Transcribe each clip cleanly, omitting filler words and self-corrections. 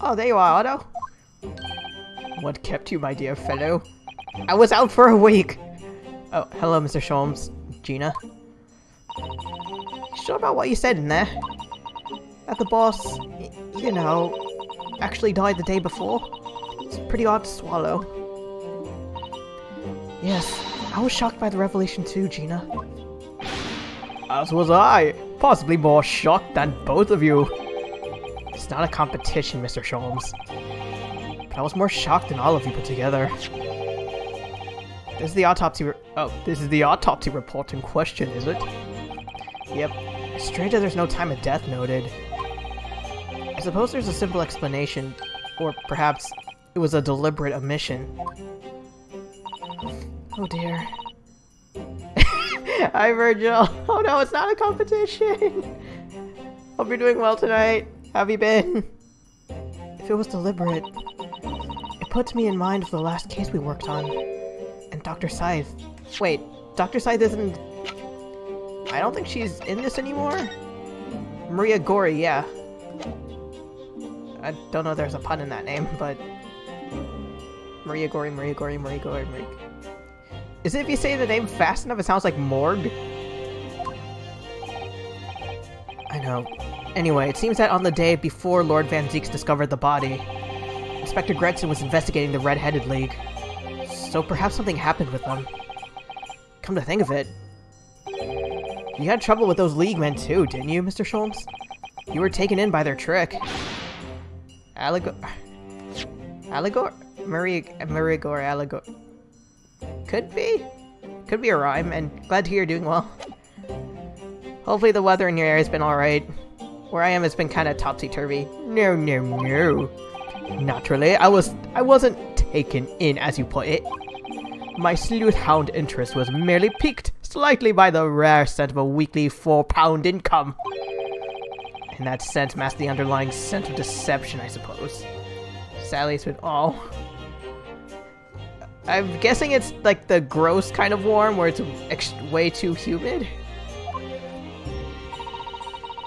Oh, there you are, Otto. What kept you, my dear fellow? I was out for a week. Oh, hello, Mr. Sholmes. Gina. Sure about what you said in there? That the boss, you know, actually died the day before? It's pretty odd to swallow. Yes, I was shocked by the revelation too, Gina. As was I. Possibly more shocked than both of you. It's not a competition, Mr. Sholmes. But I was more shocked than all of you put together. This is the autopsy this is the autopsy report in question, is it? Yep. It's strange that there's no time of death noted. I suppose there's a simple explanation, or perhaps it was a deliberate omission. Oh dear. Hi, Virgil. Oh no, it's not a competition. Hope you're doing well tonight. How have you been? If it was deliberate, it puts me in mind of the last case we worked on. And Dr. Scythe. Wait, Dr. Scythe isn't... I don't think she's in this anymore? Maria Gori, yeah. I don't know if there's a pun in that name, but... Maria Gori. Is it if you say the name fast enough, it sounds like Morgue? I know. Anyway, it seems that on the day before Lord Van Zeeks discovered the body, Inspector Gregson was investigating the Red-Headed League. So perhaps something happened with them. Come to think of it, you had trouble with those League men too, didn't you, Mr. Sholmes? You were taken in by their trick. Maria Allegor. Could be a rhyme, and glad to hear you're doing well. Hopefully the weather in your area has been alright. Where I am, it's been kind of topsy-turvy. No. Naturally, I wasn't taken in, as you put it. My sleuth-hound interest was merely piqued slightly by the rare scent of a weekly £4 income. And that scent masked the underlying scent of deception, I suppose. Sadly, it's been all... I'm guessing it's like the gross kind of warm, where it's way too humid.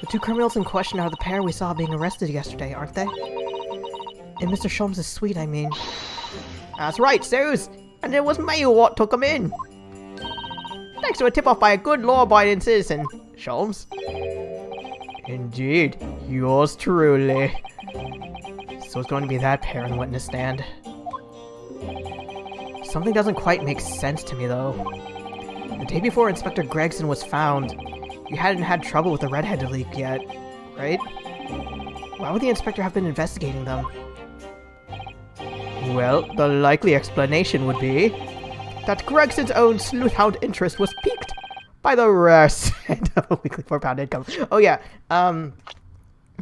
The two criminals in question are the pair we saw being arrested yesterday, aren't they? In Mr. Sholmes' suite, I mean. That's right, Zeus! And it was me what took them in! Thanks to a tip-off by a good law-abiding citizen, Sholmes. Indeed, yours truly. So it's going to be that pair in the witness stand. Something doesn't quite make sense to me, though. The day before Inspector Gregson was found, you hadn't had trouble with the Red-Headed League yet, right? Why would the inspector have been investigating them? Well, the likely explanation would be that Gregson's own sleuth-hound interest was piqued by the rare scent of a weekly £4 income. Oh yeah,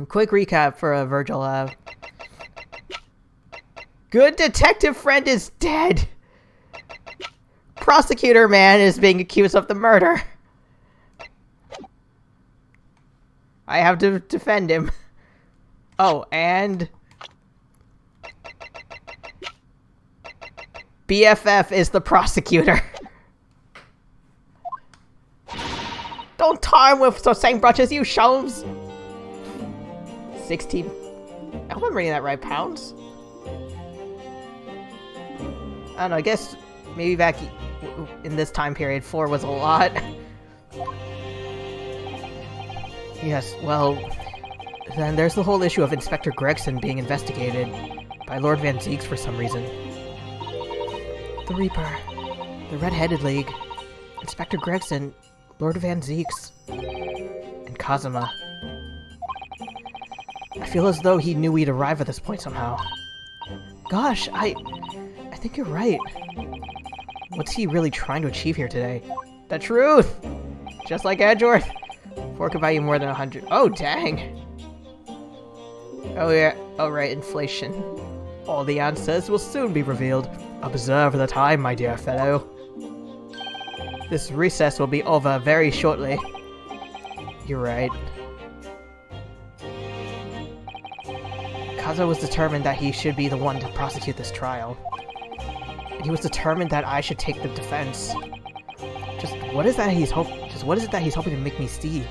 quick recap for Virgil. Good detective friend is dead! Prosecutor man is being accused of the murder. I have to defend him. Oh, and... BFF is the prosecutor. Don't tar him with the same brush as you, Sholmes. 16... I hope I'm reading that right, pounds? I don't know, I guess maybe back in this time period, 4 was a lot. Yes, well, then there's the whole issue of Inspector Gregson being investigated by Lord Van Zeeks for some reason. The Reaper, the Red-Headed League, Inspector Gregson, Lord Van Zeeks, and Kazuma. I feel as though he knew we'd arrive at this point somehow. Gosh, I think you're right. What's he really trying to achieve here today? The truth! Just like Edgeworth. 4 could buy you more than 100. Oh, dang! Oh yeah, oh right, inflation. All the answers will soon be revealed. Observe the time, my dear fellow. This recess will be over very shortly. You're right. Kazuo was determined that he should be the one to prosecute this trial. And he was determined that I should take the defense. Just what is it that he's hoping to make me see?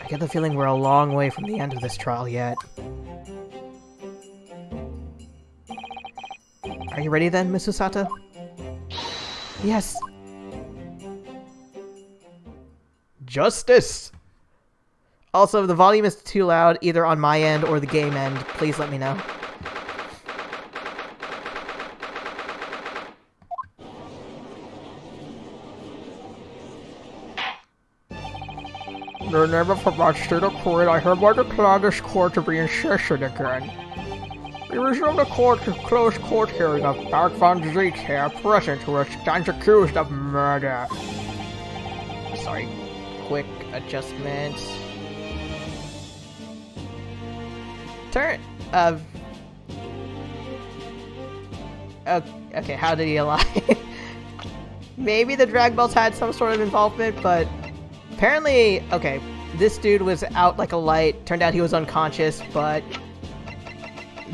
I get the feeling we're a long way from the end of this trial yet. Are you ready then, Miss Usata? Yes. Justice! Also, if the volume is too loud, either on my end or the game end, please let me know. The name of my state of court, I hereby declare this court to be in session again. We resume the closed court hearing of Mark Van Zeek here, present, who stands accused of murder. Sorry, quick adjustment. Okay, how did he lie? Maybe the drag belts had some sort of involvement, but apparently, okay, this dude was out like a light. Turned out he was unconscious, but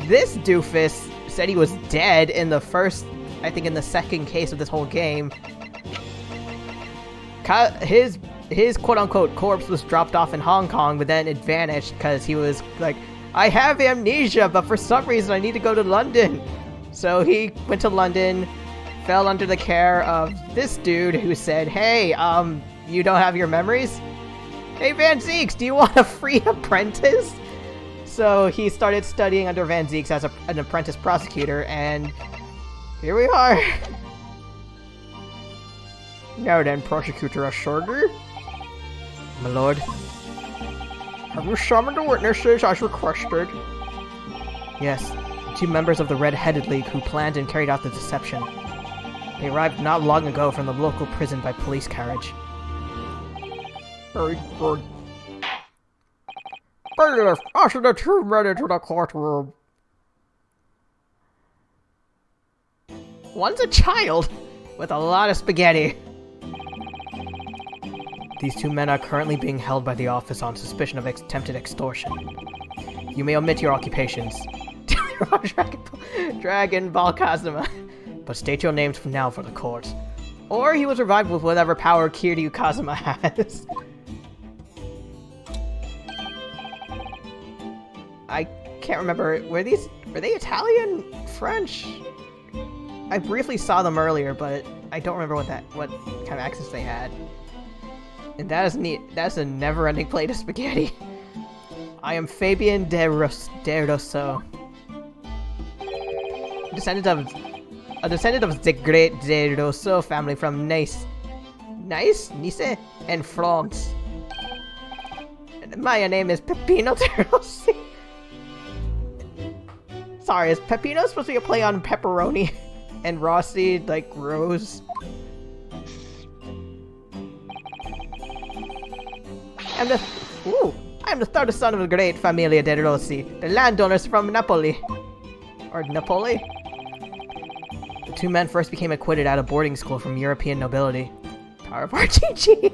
this doofus said he was dead in the first, I think in the second case of this whole game. His quote-unquote corpse was dropped off in Hong Kong, but then it vanished because he was like, I have amnesia, but for some reason I need to go to London. So he went to London, fell under the care of this dude who said, hey, you don't have your memories? Hey, Van Zeeks, do you want a free apprentice? So he started studying under Van Zeeks as an apprentice prosecutor, and here we are. Now then, Prosecutor Assorger. My lord. Have you summoned the witnesses as requested? Yes, 2 members of the Red-Headed League who planned and carried out the deception. They arrived not long ago from the local prison by police carriage. Very good. Bailiff, usher the 2 men into the courtroom. One's a child with a lot of spaghetti. These 2 men are currently being held by the office on suspicion of attempted extortion. You may omit your occupations. Dragon Ball Kazuma. But state your names from now for the court. Or he was revived with whatever power Kiryu Kazuma has. I can't remember. Were they Italian? French? I briefly saw them earlier, but I don't remember what kind of accents they had. And that is neat. That's a never-ending plate of spaghetti. I am Fabian de Rosso. A descendant of the great De Rosso family from Nice, and France. My name is Peppino de Rossi. Sorry, is Peppino supposed to be a play on pepperoni and Rossi like Rose? I'm the third son of the great Familia de Rossi, the landowners from Napoli. Or Napoli? The 2 men first became acquitted at a boarding school from European nobility. Power of RTG!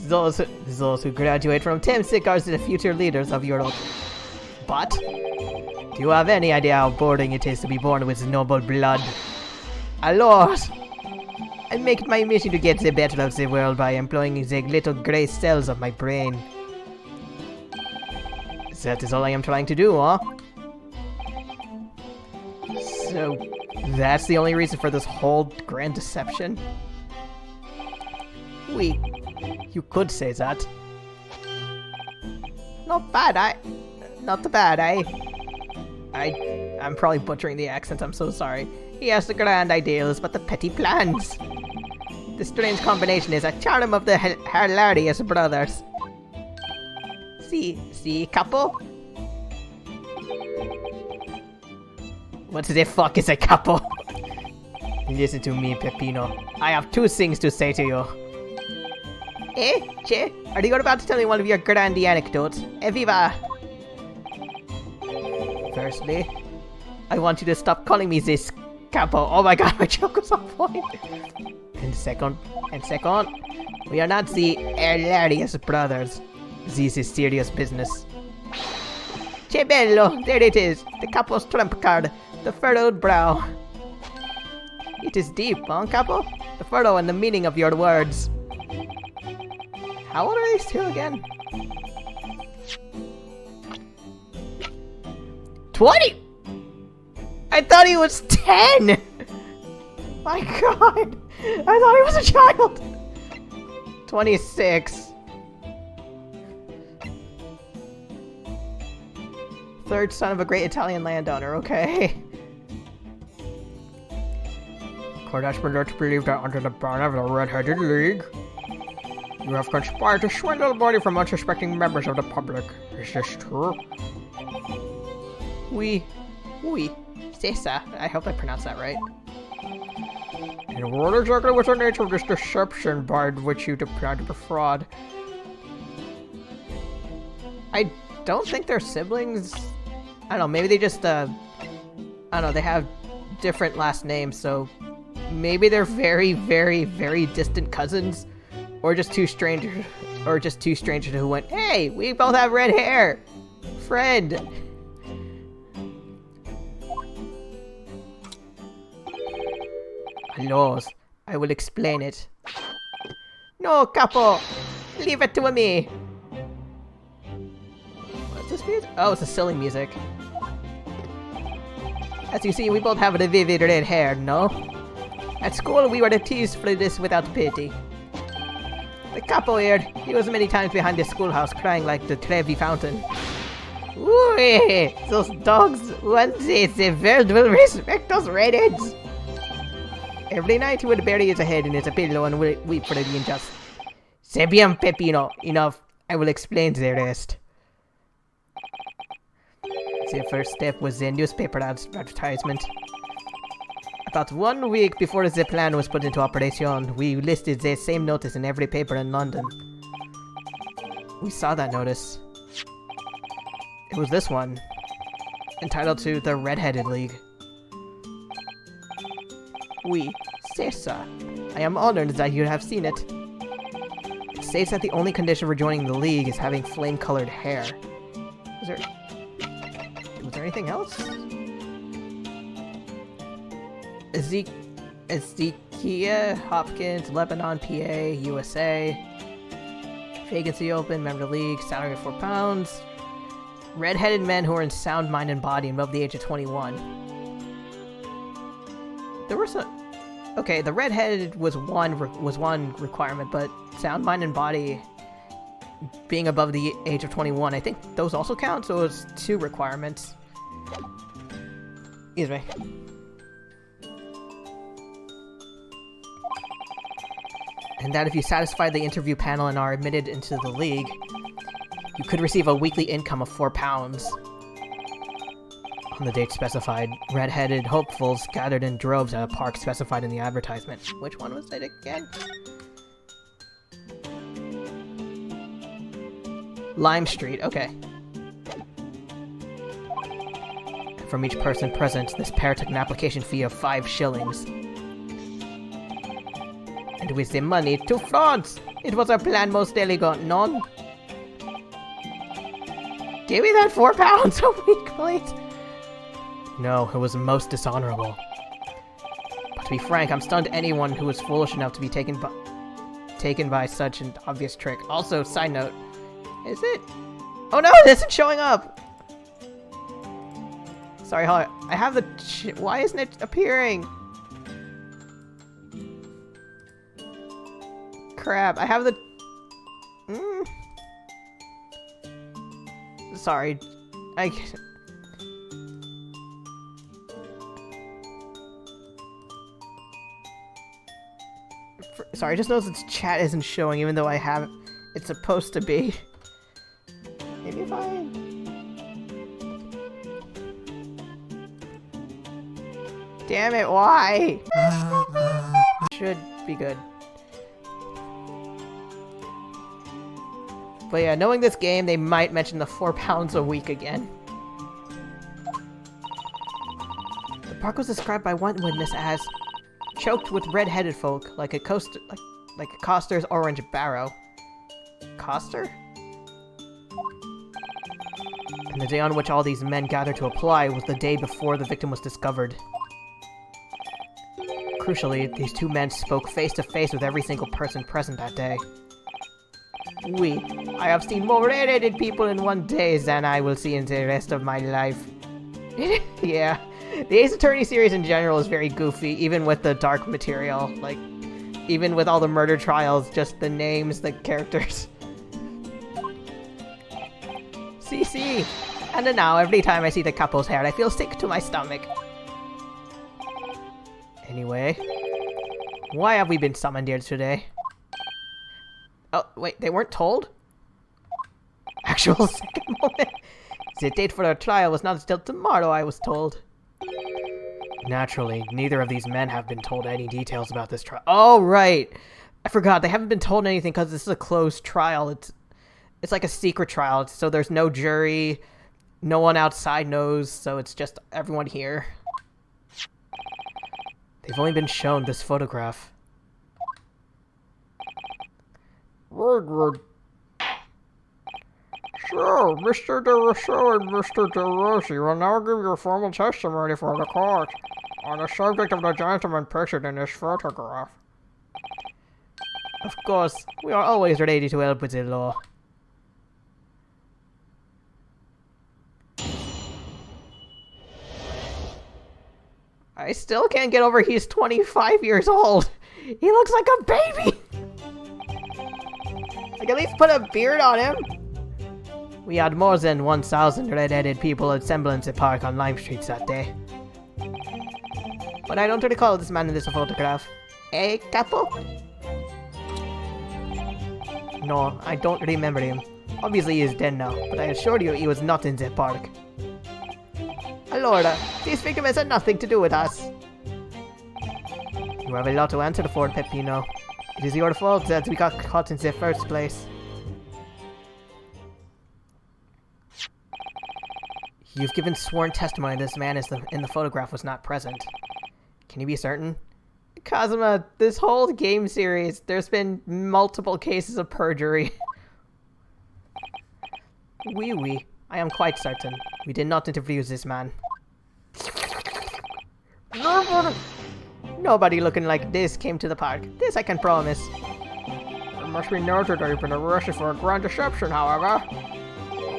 Those who graduate from Temsic are the future leaders of Europe. But, do you have any idea how boring it is to be born with noble blood? Alors, I make it my mission to get the better of the world by employing the little grey cells of my brain. That is all I am trying to do, huh? So, that's the only reason for this whole grand deception? You could say that. Not bad, I'm probably butchering the accent, I'm so sorry. He has the grand ideals, but the petty plans. The strange combination is a charm of the hilarious brothers. See, couple? What the fuck is a couple? Listen to me, Peppino. I have 2 things to say to you. Che? Are you about to tell me one of your grand anecdotes? Evviva! Firstly, I want you to stop calling me this capo. Oh my god, my joke was on point. And second, we are not the hilarious brothers. This is serious business. Che bello, there it is, the capo's trump card, the furrowed brow. It is deep, huh, capo? The furrow and the meaning of your words. How old are these 2 again? 20? I thought he was 10! My god! I thought he was a child! 26. Third son of a great Italian landowner, okay. Court has been led to believe that under the banner of the Red-Headed League, you have conspired to swindle money from unsuspecting members of the public. Is this true? Oui, c'est ça. I hope I pronounced that right. And what exactly was the nature of this deception by which you tried to defraud? I don't think they're siblings. I don't know, maybe they just, I don't know, they have different last names, so maybe they're very, very, very distant cousins. Or just two strangers who went, hey, we both have red hair! Friend! Laws, I will explain it. No, capo! Leave it to me! What's this music? Oh, it's a silly music. As you see, we both have the vivid red hair, no? At school, we were teased for this without pity. The capo here, he was many times behind the schoolhouse crying like the Trevi fountain. Ooh, those dogs, one day the world will respect those redheads. Every night he would bury his head in his pillow and weep for the unjust. C'est bien, Peppino. Enough. I will explain the rest. The first step was the newspaper advertisement. About 1 week before the plan was put into operation, we listed the same notice in every paper in London. We saw that notice. It was this one, entitled to the Red-Headed League. Oui, c'est ça. I am honored that you have seen it. It states that the only condition for joining the league is having flame-colored hair. Was there anything else? Ezekiel Hopkins, Lebanon, PA, USA. Vacancy open, member of the league, salary of £4. Red-headed men who are in sound mind and body above the age of 21. There were some... Okay, the red-headed was one requirement, but sound mind and body being above the age of 21, I think those also count, so it's 2 requirements. Excuse me. And that if you satisfy the interview panel and are admitted into the league, you could receive a weekly income of £4. On the date specified, red-headed hopefuls gathered in droves at a park specified in the advertisement. Which one was it again? Lime Street, okay. From each person present, this pair took an application fee of 5 shillings. And with the money, 2 frauds! It was a plan most elegant, non? Give me that £4 a week, please! No, it was most dishonorable. But to be frank, I'm stunned anyone who was foolish enough to be taken by such an obvious trick. Also, side note, is it? Oh no, it isn't showing up! Sorry, hold on. I have the... Why isn't it appearing? Crap, I have the... Sorry. Sorry, I just noticed its chat isn't showing, even though I have it. It's supposed to be. Maybe if I... Damn it, why? Should be good. But yeah, knowing this game, they might mention the £4 a week again. The park was described by one witness as choked with red-headed folk, like a coster's orange barrow. Coster? And the day on which all these men gathered to apply was the day before the victim was discovered. Crucially, these 2 men spoke face-to-face with every single person present that day. Oui, I have seen more red-headed people in one day than I will see in the rest of my life. Yeah. The Ace Attorney series in general is very goofy, even with the dark material. Like, even with all the murder trials, just the names, the characters. See. And then now, every time I see the capo's hair, I feel sick to my stomach. Anyway, why have we been summoned here today? Oh, wait, they weren't told? Actual second moment. The date for our trial was not until tomorrow, I was told. Naturally, neither of these men have been told any details about this trial. Oh, right! I forgot, they haven't been told anything because this is a closed trial. It's like a secret trial, so there's no jury, no one outside knows, so it's just everyone here. They've only been shown this photograph. Very good. So, Mr. DeRousseau and Mr. DeRossi will now give your formal testimony for the court on the subject of the gentleman pictured in this photograph. Of course, we are always ready to help with the law. I still can't get over he's 25 years old. He looks like a baby. Like, at least put a beard on him. We had more than 1,000 red-headed people assembled at park on Lime Street that day. But I don't recall this man in this photograph. Eh, Capo? No, I don't remember him. Obviously he is dead now, but I assure you he was not in the park. Allora, this victim has had nothing to do with us. You have a lot to answer for, Peppino. It is your fault that we got caught in the first place. You've given sworn testimony this man in the photograph was not present. Can you be certain? Kazuma, this whole game series, there's been multiple cases of perjury. Oui, I am quite certain. We did not interview this man. Nobody looking like this came to the park. This I can promise. It must be noted that you've been arrested for a grand deception, however.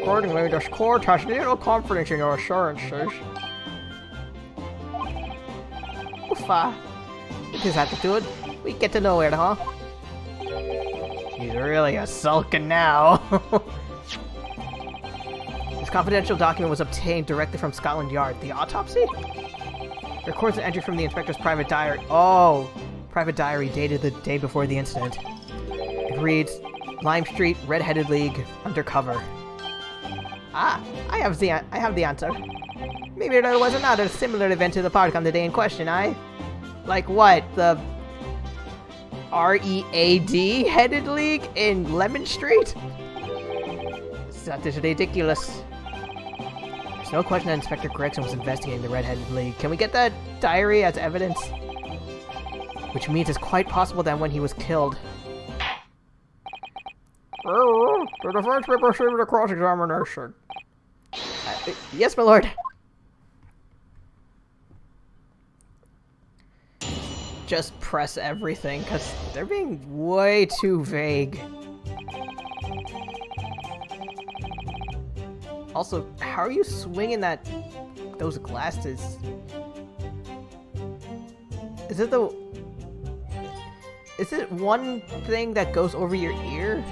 Accordingly, this court has little confidence in your assurances. Uffa. With his attitude, we get to nowhere, huh? He's really a sulkin now. This confidential document was obtained directly from Scotland Yard. The autopsy? Records an entry from the inspector's private diary. Oh! Private diary dated the day before the incident. It reads, Lime Street, Red-Headed League, undercover. Ah, I have the answer. Maybe there was another similar event to the park on the day in question, Like what? The READ Headed League in Lemon Street? That is ridiculous. There's no question that Inspector Gregson was investigating the Red-Headed League. Can we get that diary as evidence? Which means it's quite possible that when he was killed. Oh, the defense may proceed with a cross-examination. Yes, my lord. Just press everything, because they're being way too vague. Also, how are you swinging those glasses? Is it one thing that goes over your ear?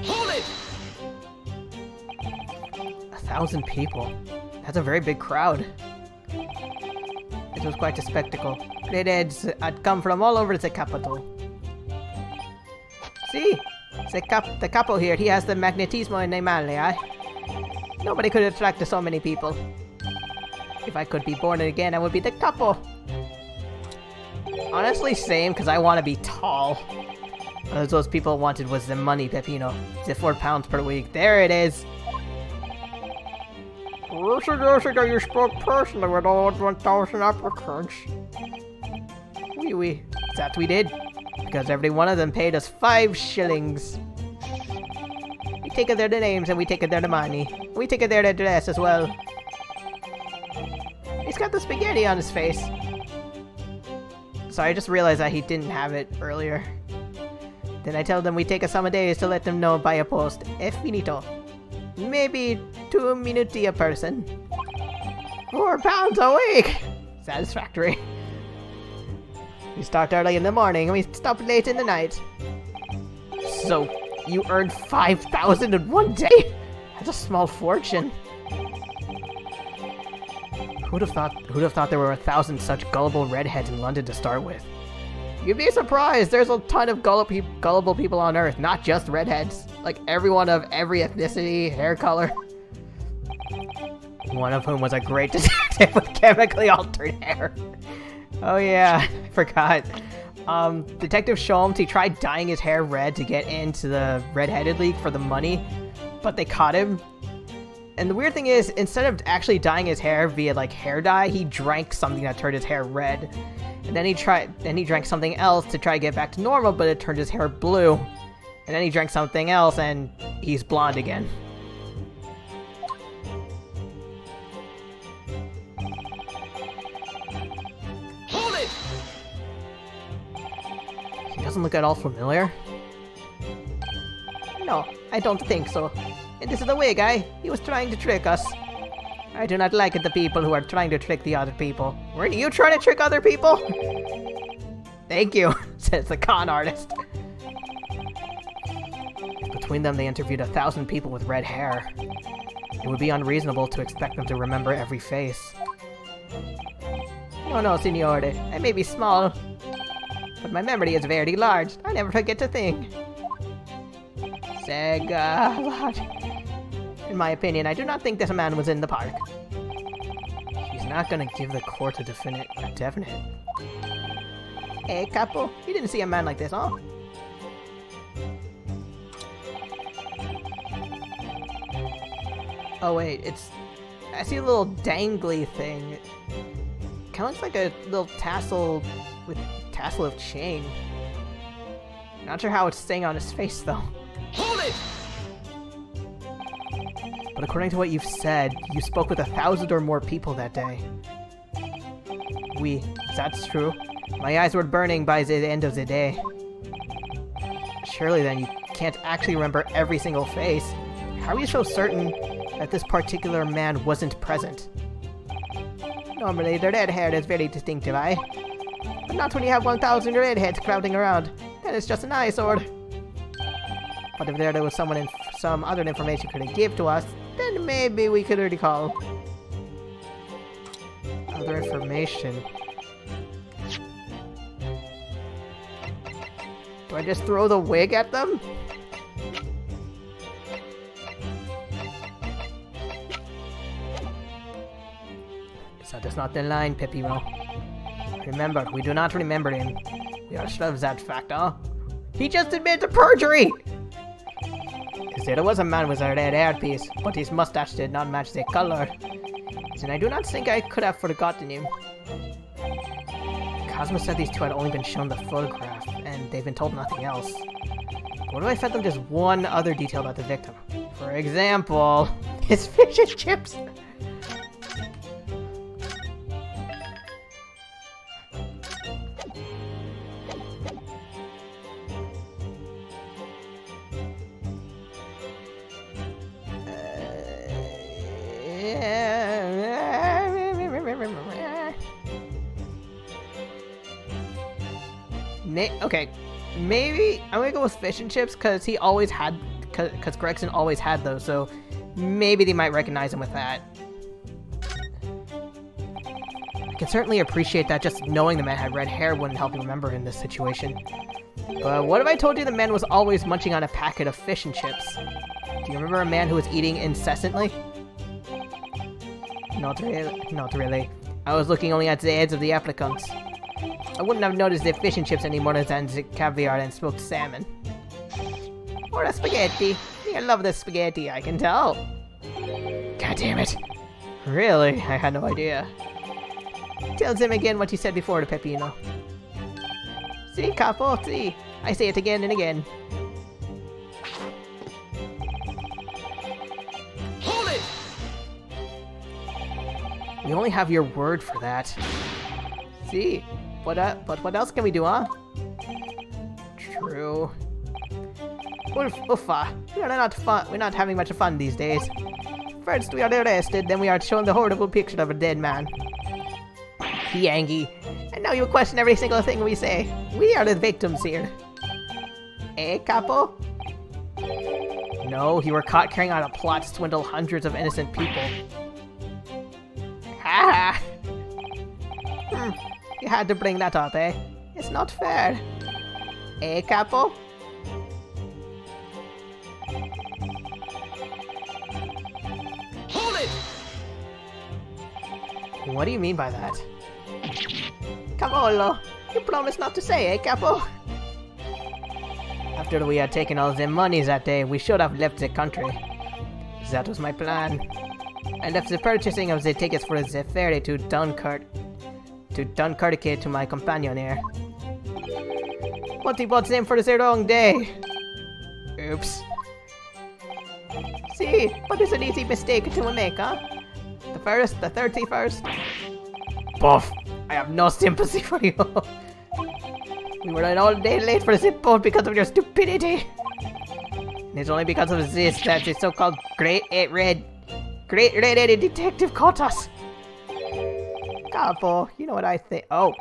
Hold it! 1,000 people. That's a very big crowd. It was quite a spectacle. Redheads had come from all over the capital. See? The capo here, he has the magnetismo animale, Nobody could attract so many people. If I could be born again, I would be the capo. Honestly, same, because I want to be tall. One of those people wanted was the money, Peppino. The £4 per week. There it is. We're suggesting that you spoke personally with all 1,000 applicants. Oui. That we did. Because every one of them paid us 5 shillings. We take it their names and we take it their money. We take it their address as well. He's got the spaghetti on his face. Sorry, I just realized that he didn't have it earlier. Then I tell them we take a sum of days to let them know by a post. E finito. Maybe 2 minuti a person. £4 a week! Satisfactory. We start early in the morning and we stop late in the night. So, you earned 5,000 in one day? That's a small fortune. Who'd have thought there were 1,000 such gullible redheads in London to start with? You'd be surprised, there's a ton of gullible people on Earth, not just redheads. Like everyone of every ethnicity, hair color. One of whom was a great detective with chemically altered hair. Oh yeah, I forgot. Detective Sholmes, he tried dyeing his hair red to get into the Red-Headed League for the money, but they caught him. And the weird thing is, instead of actually dyeing his hair via like hair dye, he drank something that turned his hair red. And then he drank something else to try to get back to normal, but it turned his hair blue. And then he drank something else and he's blonde again. He doesn't look at all familiar. No, I don't think so. And this is the way, guy. He was trying to trick us. I do not like the people who are trying to trick the other people. Weren't you trying to trick other people? Thank you, says the con artist. Between them, they interviewed 1,000 people with red hair. It would be unreasonable to expect them to remember every face. No, signore. I may be small, but my memory is very large. I never forget a thing. In my opinion, I do not think this man was in the park. He's not gonna give the court a definite. Hey, Capo, you didn't see a man like this, huh? Oh wait, I see a little dangly thing. Kinda looks like a little tassel of chain. Not sure how it's staying on his face though. Hold it! But according to what you've said, you spoke with 1,000 or more people that day. That's true. My eyes were burning by the end of the day. Surely then you can't actually remember every single face. How are you so certain that this particular man wasn't present? Normally the red hair is very distinctive, aye? But not when you have 1,000 redheads crowding around. Then it's just an eyesore. But if there was some other information could give to us, then maybe we could recall. Other information. Do I just throw the wig at them? So that's not the line, Peppino. Remember, we do not remember him. We are sure of that fact, huh? He just admitted to perjury! There was a man with a red hairpiece, but his mustache did not match the color. And I do not think I could have forgotten him. Cosmo said these two had only been shown the photograph, and they've been told nothing else. What if I fed them just one other detail about the victim? For example, his fish and chips! Okay, maybe I'm gonna go with fish and chips because Gregson always had those, so maybe they might recognize him with that. I can certainly appreciate that just knowing the man had red hair wouldn't help you remember in this situation. But what if I told you the man was always munching on a packet of fish and chips? Do you remember a man who was eating incessantly? Not really. I was looking only at the heads of the applicants. I wouldn't have noticed the fish and chips any more than the caviar and smoked salmon. Or the spaghetti. I love the spaghetti, I can tell. God damn it. Really? I had no idea. Tell them again what you said before to Peppino. See, Capo, see. I say it again and again. Hold it! We only have your word for that. See? But what else can we do, huh? True. Uffa. We're not having much fun these days. First we are arrested, then we are shown the horrible picture of a dead man. He angry. And now you question every single thing we say. We are the victims here. Eh, capo? No, you were caught carrying out a plot to swindle hundreds of innocent people. Ha! You had to bring that up, eh? It's not fair. Eh, capo? Hold it! What do you mean by that? Cavolo, you promised not to say, eh, capo? After we had taken all the monies that day, we should have left the country. That was my plan. I left the purchasing of the tickets for the ferry to Dunkirk to my companion here. But he bought them for the wrong day. Oops. See, but it's an easy mistake to make, huh? The 31st. Buff, I have no sympathy for you. We were an all day late for the boat because of your stupidity. And it's only because of this that the so-called Great Red-Headed Detective caught us. Capo, you know what I think? Oh.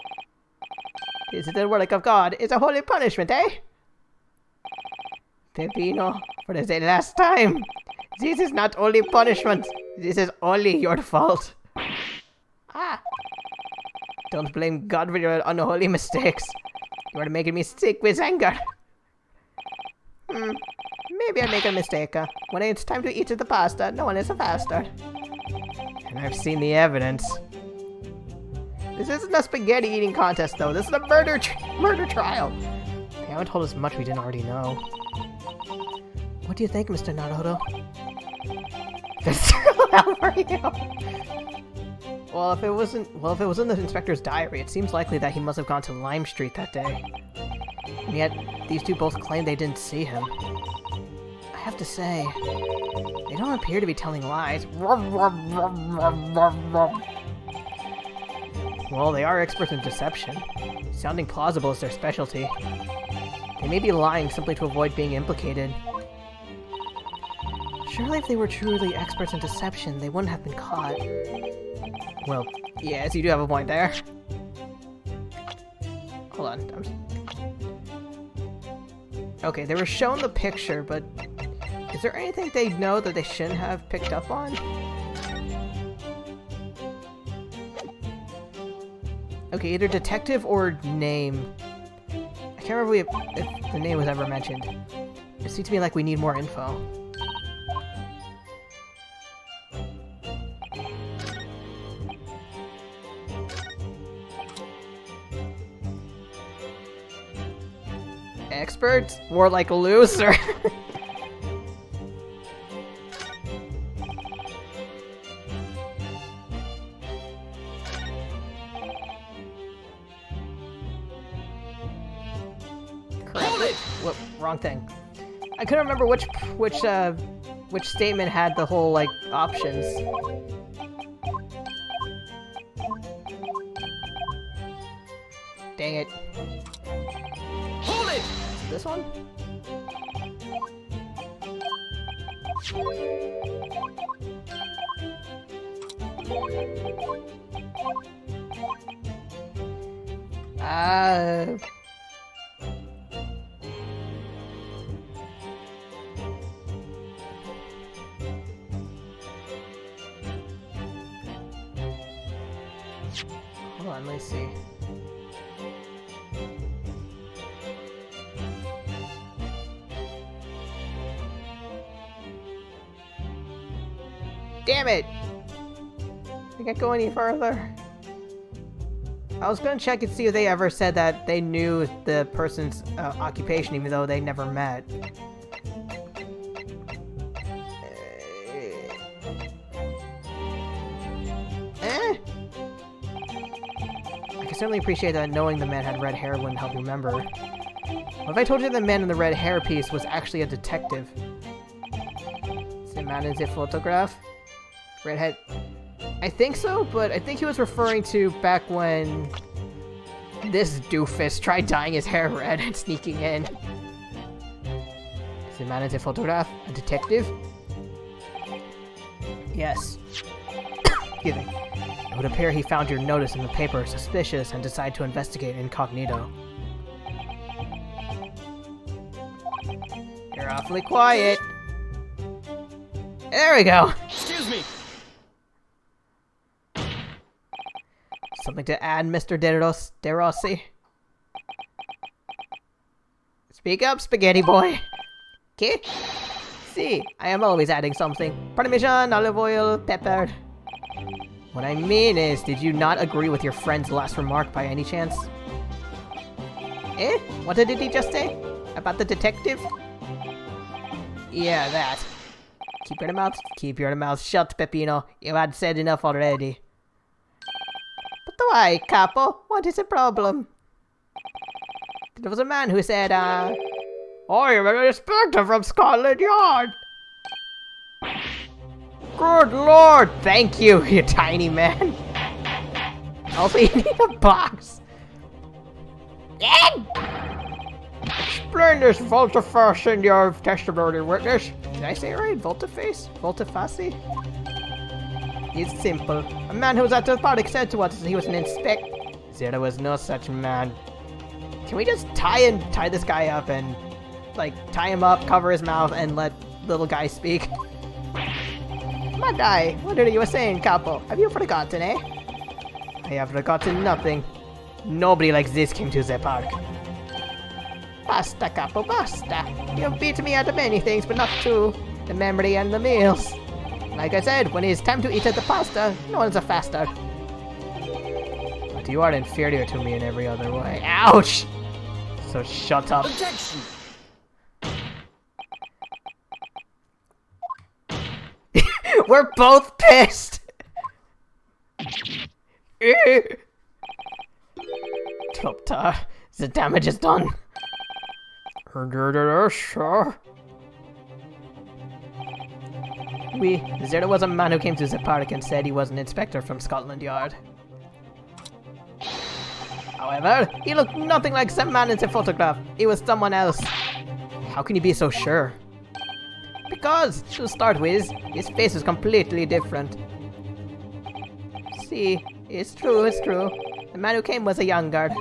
This is the work of God. It's a holy punishment, eh? Peppino, for the last time. This is not only punishment. This is only your fault. Ah. Don't blame God for your unholy mistakes. You are making me sick with anger. Maybe I make a mistake. When it's time to eat the pasta, no one is a faster. And I've seen the evidence. This isn't a spaghetti eating contest, though. This is a murder trial. They haven't told us much we didn't already know. What do you think, Mr. Naruto? How are you? Well, if it wasn't the inspector's diary, it seems likely that he must have gone to Lime Street that day. And yet, these two both claim they didn't see him. I have to say, they don't appear to be telling lies. Well, they are experts in deception. Sounding plausible is their specialty. They may be lying simply to avoid being implicated. Surely if they were truly experts in deception, they wouldn't have been caught. Well, yes, you do have a point there. Hold on. Okay, they were shown the picture, but is there anything they know that they shouldn't have picked up on? Okay, either detective or name. I can't remember if the name was ever mentioned. It seems to me like we need more info. Expert? More like a loser. What? Wrong thing. I couldn't remember which statement had the whole like options. Dang it. Hold it! This one? Hold on, let me see. Damn it! I can't go any further. I was gonna check and see if they ever said that they knew the person's occupation, even though they never met. I can certainly appreciate that knowing the man had red hair wouldn't help you remember. What if I told you the man in the red hair piece was actually a detective? Is the man in the photograph? Redhead. I think so, but I think he was referring to back when this doofus tried dyeing his hair red and sneaking in. Is the man in the photograph a detective? Yes. Excuse me. It would appear he found your notice in the paper suspicious and decided to investigate incognito. You're awfully quiet. There we go. Excuse me. Something to add, Mr. De Rossi? Speak up, spaghetti boy. Okay? See, I am always adding something. Parmesan, olive oil, pepper. What I mean is, did you not agree with your friend's last remark by any chance? Eh? What did he just say? About the detective? Yeah, that. Keep your mouth shut, Peppino. You had said enough already. But why, Capo? What is the problem? There was a man who said, oh, you're an inspector from Scotland Yard! Good lord! Thank you, you tiny man. Also, you need a box. Explain this volte-face in your testimony, witness. Did I say it right? Volte-face? Volte-face? It's simple. A man who was at the party said to us he was an inspector. There was no such man. Can we just tie this guy up and, like, tie him up, cover his mouth, and let little guy speak? Madai, what are you saying, Capo? Have you forgotten, eh? I have forgotten nothing. Nobody like this came to the park. Basta, Capo, basta. You've beat me at many things, but not to the memory and the meals. Like I said, when it's time to eat the pasta, no one's a faster. But you are inferior to me in every other way. Ouch! So shut up. Objection. We're both pissed! Klopta, the damage is done. Sure. There was a man who came to the park and said he was an inspector from Scotland Yard. However, he looked nothing like the man in the photograph. He was someone else. How can you be so sure? Because, to start with, his face is completely different. See, it's true. The man who came was a young guard.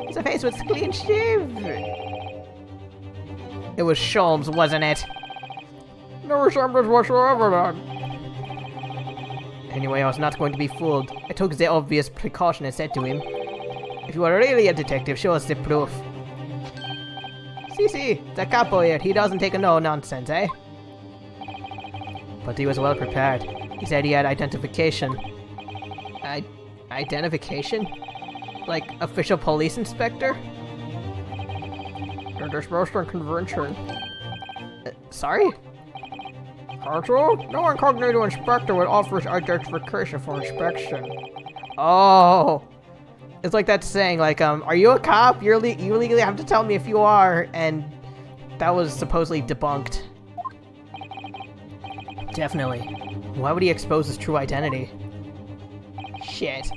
His face was clean shaved. It was Sholmes, wasn't it? No resemblance whatsoever, then. Anyway, I was not going to be fooled. I took the obvious precaution and said to him, if you are really a detective, show us the proof. See, the capo here, he doesn't take a no nonsense, eh? But he was well prepared. He said he had identification. Identification? Like, official police inspector? You're dismissed on convention. Sorry? Counsel, no incognito inspector would offer his identification for inspection. Oh! It's like that saying, like, are you a cop? You legally have to tell me if you are, and that was supposedly debunked. Definitely. Why would he expose his true identity? Shit.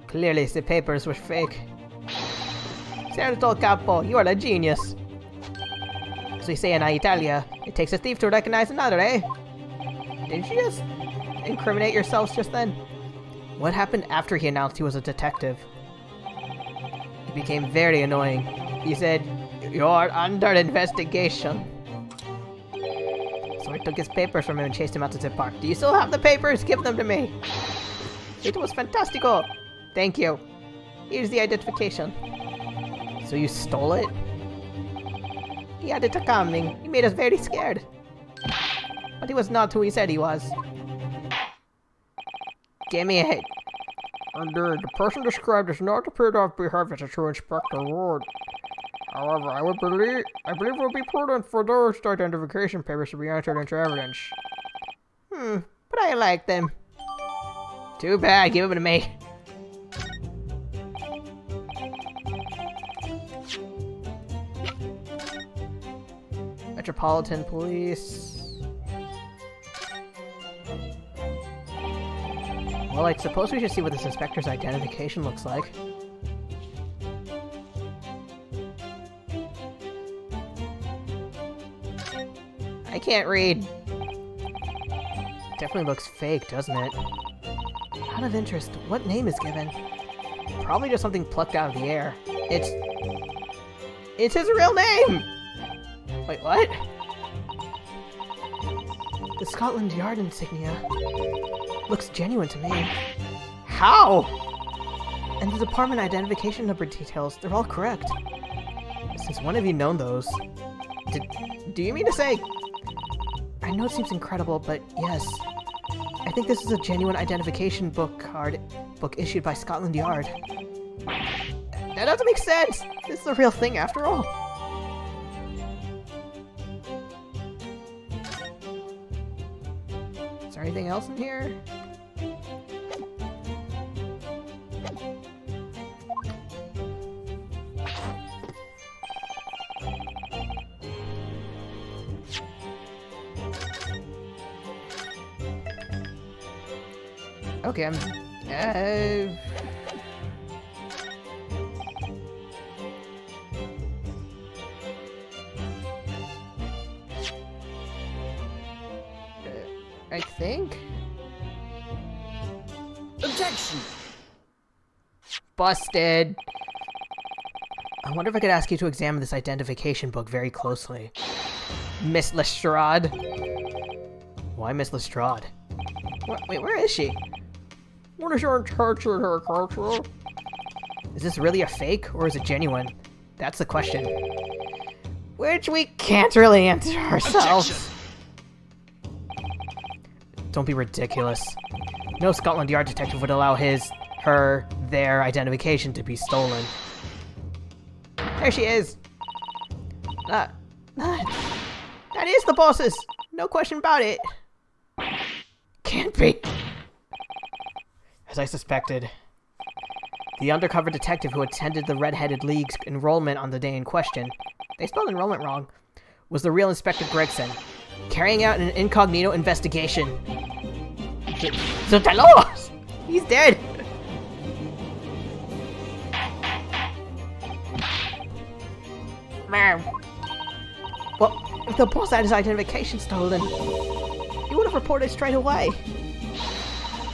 Clearly, the papers were fake. Certo capo, you are a genius. As we say in Italia, it takes a thief to recognize another, eh? Didn't you just incriminate yourselves just then? What happened after he announced he was a detective? It became very annoying. He said, "You're under investigation." So I took his papers from him and chased him out to the park. Do you still have the papers? Give them to me. It was fantastico. Thank you. Here's the identification. So you stole it? He had it coming. He made us very scared. But he was not who he said he was. Give me it. Indeed, the person described does not appear to have behaved as a true inspector would. However, I believe it would be prudent for those identification papers to be entered into evidence. But I like them. Too bad, give them to me. Metropolitan Police. Well, I suppose we should see what this inspector's identification looks like. I can't read. Definitely looks fake, doesn't it? Out of interest, what name is given? Probably just something plucked out of the air. It's his real name! Wait, what? The Scotland Yard insignia looks genuine to me. How? And the department identification number details, they're all correct. Since when have you known those? Do you mean to say... I know it seems incredible, but yes. I think this is a genuine identification book issued by Scotland Yard. That doesn't make sense! This is the real thing after all. Is there anything else in here? Okay, I think? Objection! Busted! I wonder if I could ask you to examine this identification book very closely. Miss Lestrade? Why Miss Lestrade? Wait, where is she? What is your intention here, Counselor? Is this really a fake, or is it genuine? That's the question. Which we can't really answer ourselves. Don't be ridiculous. No Scotland Yard detective would allow their identification to be stolen. There she is! That is the boss's! No question about it! Can't be! As I suspected, the undercover detective who attended the Red-Headed League's enrollment on the day in question, they spelled enrollment wrong, was the real Inspector Gregson, carrying out an incognito investigation. So Talos! He's dead! Man. Well, if the boss had his identification stolen, he would have reported straight away.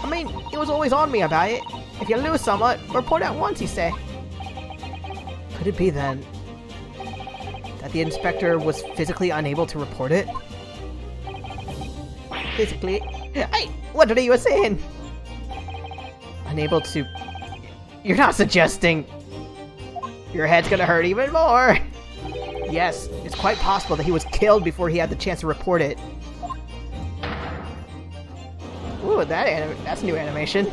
I mean, he was always on me about it. If you lose someone, report at once, he say. Could it be then that the inspector was physically unable to report it? Physically? Hey, what are you saying? Unable to... You're not suggesting... Your head's gonna hurt even more. Yes, it's quite possible that he was killed before he had the chance to report it. Ooh, that's new animation.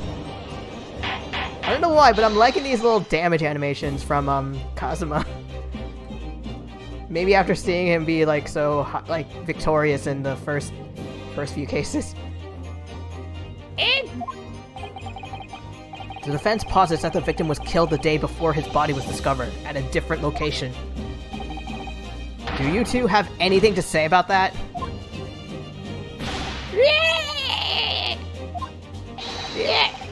I don't know why, but I'm liking these little damage animations from Kazuma. Maybe after seeing him be like so like victorious in the first few cases. The defense posits that the victim was killed the day before his body was discovered at a different location. Do you two have anything to say about that?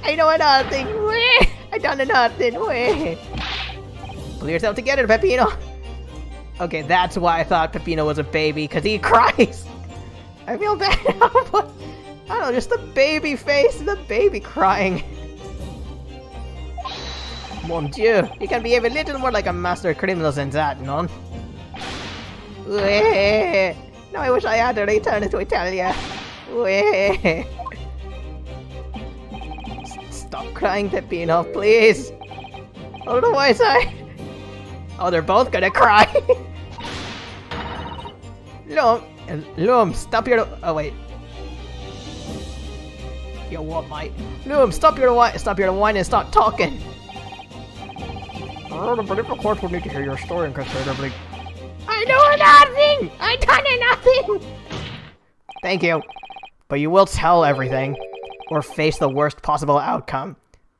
I know nothing. I done nothing. Pull yourself together, Peppino. Okay, that's why I thought Peppino was a baby, because he cries. I feel bad. I don't know, just the baby face and the baby crying. Mon Dieu, you can behave a little more like a master criminal than that, no? Now I wish I had to return to Italia. Stop crying, Peppino, please. Otherwise Oh, they're both gonna cry. Loom, stop your... Oh, wait. Yo, what, mate? Loom, stop your whine and start talking. But if the court would need to hear your story and considerably... I know nothing! I done nothing! Thank you. But you will tell everything, or face the worst possible outcome.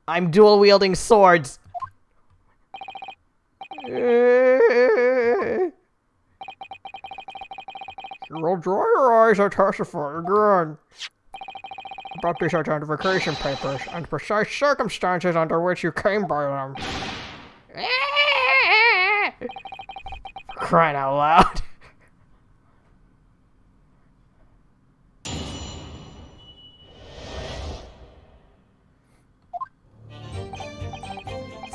I'm dual-wielding swords. You will dry your eyes and testify again about these identification papers and precise circumstances under which you came by them. Crying out loud.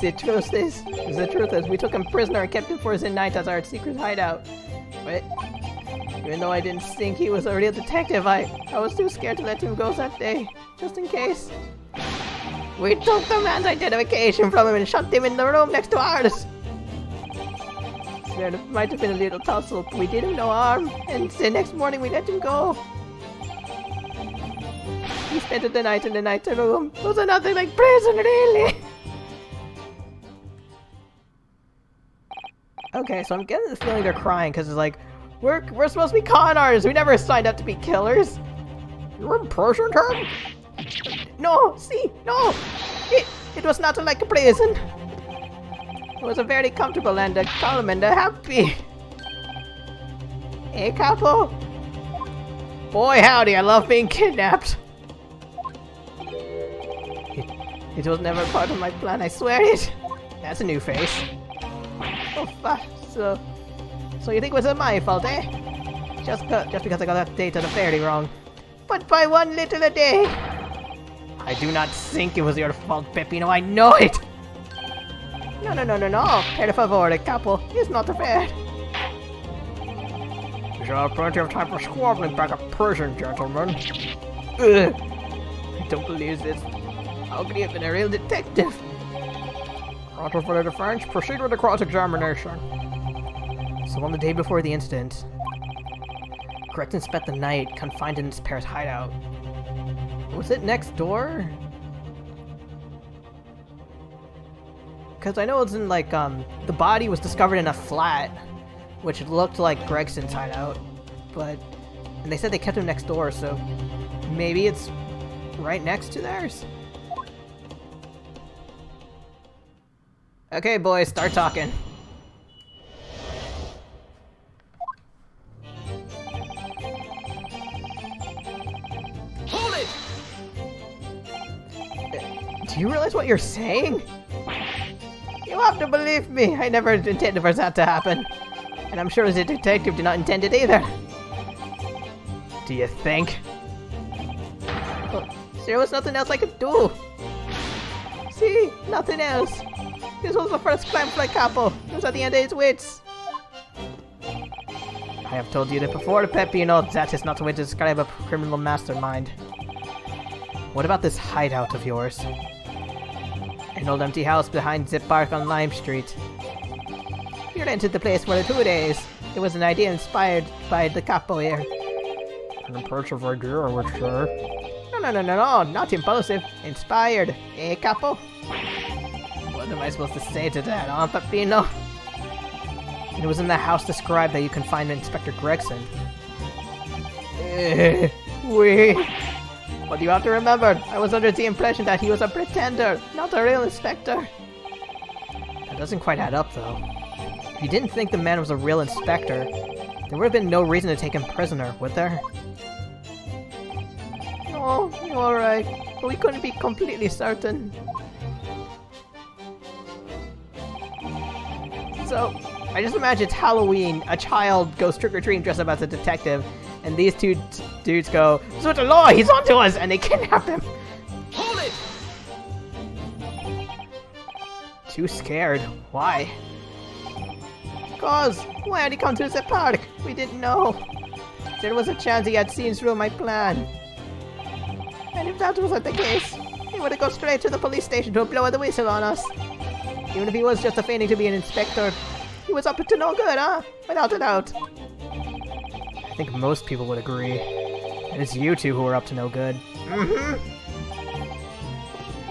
The truth is, we took him prisoner and kept him for the night as our secret hideout. But even though I didn't think he was a real detective, I was too scared to let him go that day, just in case. We took the man's identification from him and shut him in the room next to ours. There might have been a little tussle, but we did him no harm, and the next morning we let him go. He spent the night in the night room. It was nothing like prison, really. Okay, so I'm getting the feeling they're crying because it's like, we're supposed to be con artists. We never signed up to be killers. You imprisoned him? No, see, no. It was not like a prison. It was a very comfortable and calm and happy. Hey, Capo. Boy, howdy, I love being kidnapped. It was never part of my plan, I swear it. That's a new face. Oh, fuck. So you think it was my fault, eh? Just because I got that date of the fairy wrong. But by one little a day. I do not think it was your fault, Peppino, I know it! No. Per favore, Capo. It's not fair. You should have plenty of time for squabbling back at prison, gentlemen. Ugh. I don't believe this. How could he have been a real detective? Counsel for the defense, proceed with the cross-examination. So on the day before the incident, Gregson spent the night confined in his pair's hideout. Was it next door? Because I know it's in like, the body was discovered in a flat, which looked like Gregson's hideout, and they said they kept him next door, so maybe it's right next to theirs? Okay, boys, start talking. Hold it! Do you realize what you're saying? You have to believe me, I never intended for that to happen. And I'm sure the detective did not intend it either. Do you think? Well, there was nothing else I could do. See, nothing else. This was the first crime for Capo. He was at the end of his wits. I have told you that before, Peppino, that is not the way to describe a criminal mastermind. What about this hideout of yours? An old empty house behind Zip Park on Lime Street. You rented the place for 2 days. It was an idea inspired by the Capo here. An impulsive idea, I would say. No, not impulsive. Inspired. Eh, Capo? What am I supposed to say to that, huh, Peppino? And it was in the house described that you confined Inspector Gregson. But you have to remember, I was under the impression that he was a pretender, not a real inspector. That doesn't quite add up, though. If you didn't think the man was a real inspector, there would have been no reason to take him prisoner, would there? No, you're alright, but we couldn't be completely certain. So, I just imagine it's Halloween, a child goes trick-or-treating dressed up as a detective, and these two dudes go, "So the law, he's onto us!" and they kidnap him. Hold it! Too scared. Why? Cause, why had he come to the park? We didn't know. There was a chance he had seen through my plan. And if that wasn't the case, he would have gone straight to the police station to blow the whistle on us. Even if he was just feigning to be an inspector, he was up to no good, huh? Without a doubt. I think most people would agree. And it's you two who are up to no good.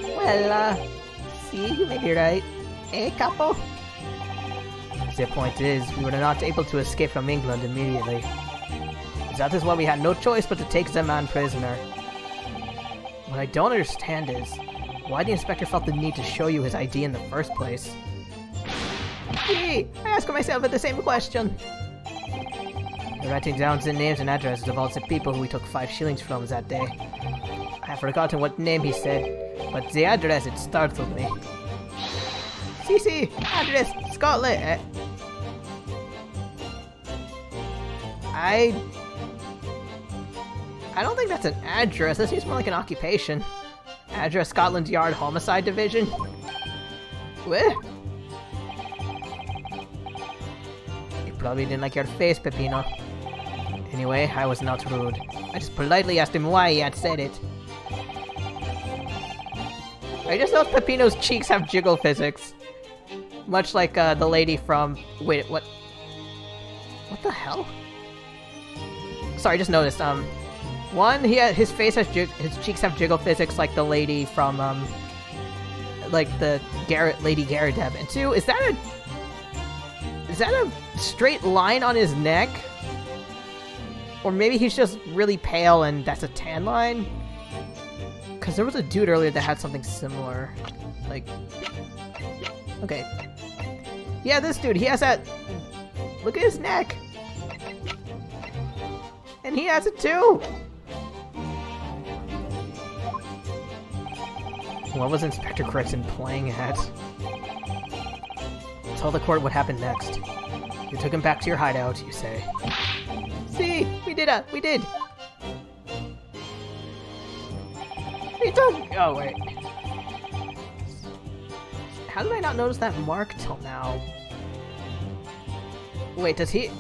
Well, see, you may be right. Eh, Capo? The point is, we were not able to escape from England immediately. That is why we had no choice but to take the man prisoner. What I don't understand is, why the inspector felt the need to show you his ID in the first place. Gee, I ask myself the same question. Writing down the names and addresses of all the people who we took 5 shillings from that day. I have forgotten what name he said, but the address, it startled me. CC, address, Scotland. I don't think that's an address. That seems more like an occupation. Address, Scotland Yard Homicide Division. What? You probably didn't like your face, Peppino. Anyway, I was not rude. I just politely asked him why he had said it. I just noticed Peppino's cheeks have jiggle physics. Much like the lady from... Wait, what? What the hell? Sorry, just noticed. One, his face has his cheeks have jiggle physics like the lady from like the Lady Garrideb. And two, is that a straight line on his neck? Or maybe he's just really pale and that's a tan line? Because there was a dude earlier that had something similar. Like... Okay. Yeah, this dude, he has that... Look at his neck! And he has it too! What was Inspector Crichton playing at? Tell the court what happened next. You took him back to your hideout, you say. See, we did it! We did! We took... Oh, wait. How did I not notice that mark till now? Wait, does he...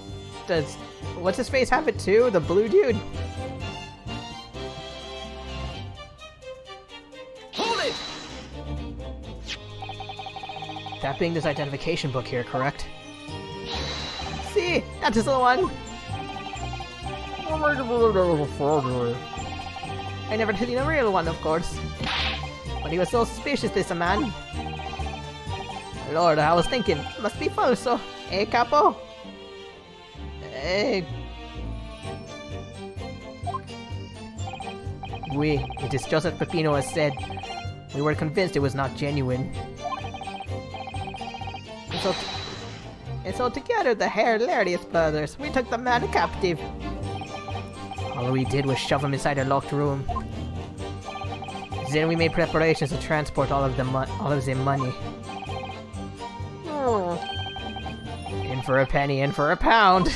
Does... What's his face have it too? The blue dude? Hold it! That being this identification book here, correct? See, that is the one! I never seen a real one, of course. But he was so suspicious, this man. Lord, I was thinking, must be falso. Eh, capo? Eh... It is just as Peppino has said. We were convinced it was not genuine. And so together, the hilarious brothers, we took the man captive. All we did was shove him inside a locked room. Then we made preparations to transport all of the money. In for a penny, in for a pound.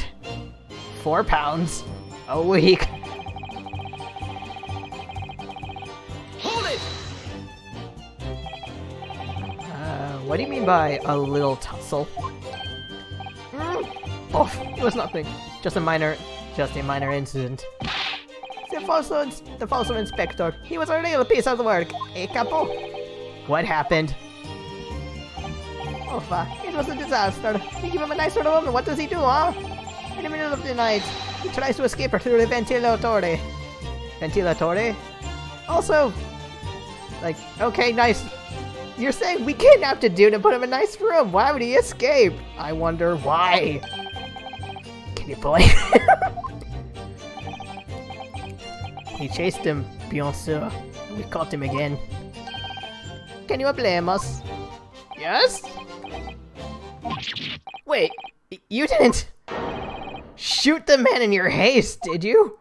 4 pounds a week. Hold it! What do you mean by a little tussle? Oh, it was nothing. Just a minor incident. The falso inspector. He was a real piece of work. Eh, capo? What happened? Oh, it was a disaster. We give him a nice room, and what does he do, huh? In the middle of the night, he tries to escape her through the ventilatore. Ventilatore? Also, like, okay, nice. You're saying we kidnapped a dude and put him in a nice room. Why would he escape? I wonder why. Can you blame him? He chased him, bien sûr. We caught him again. Can you blame us? Yes? Wait, you didn't shoot the man in your haste, did you?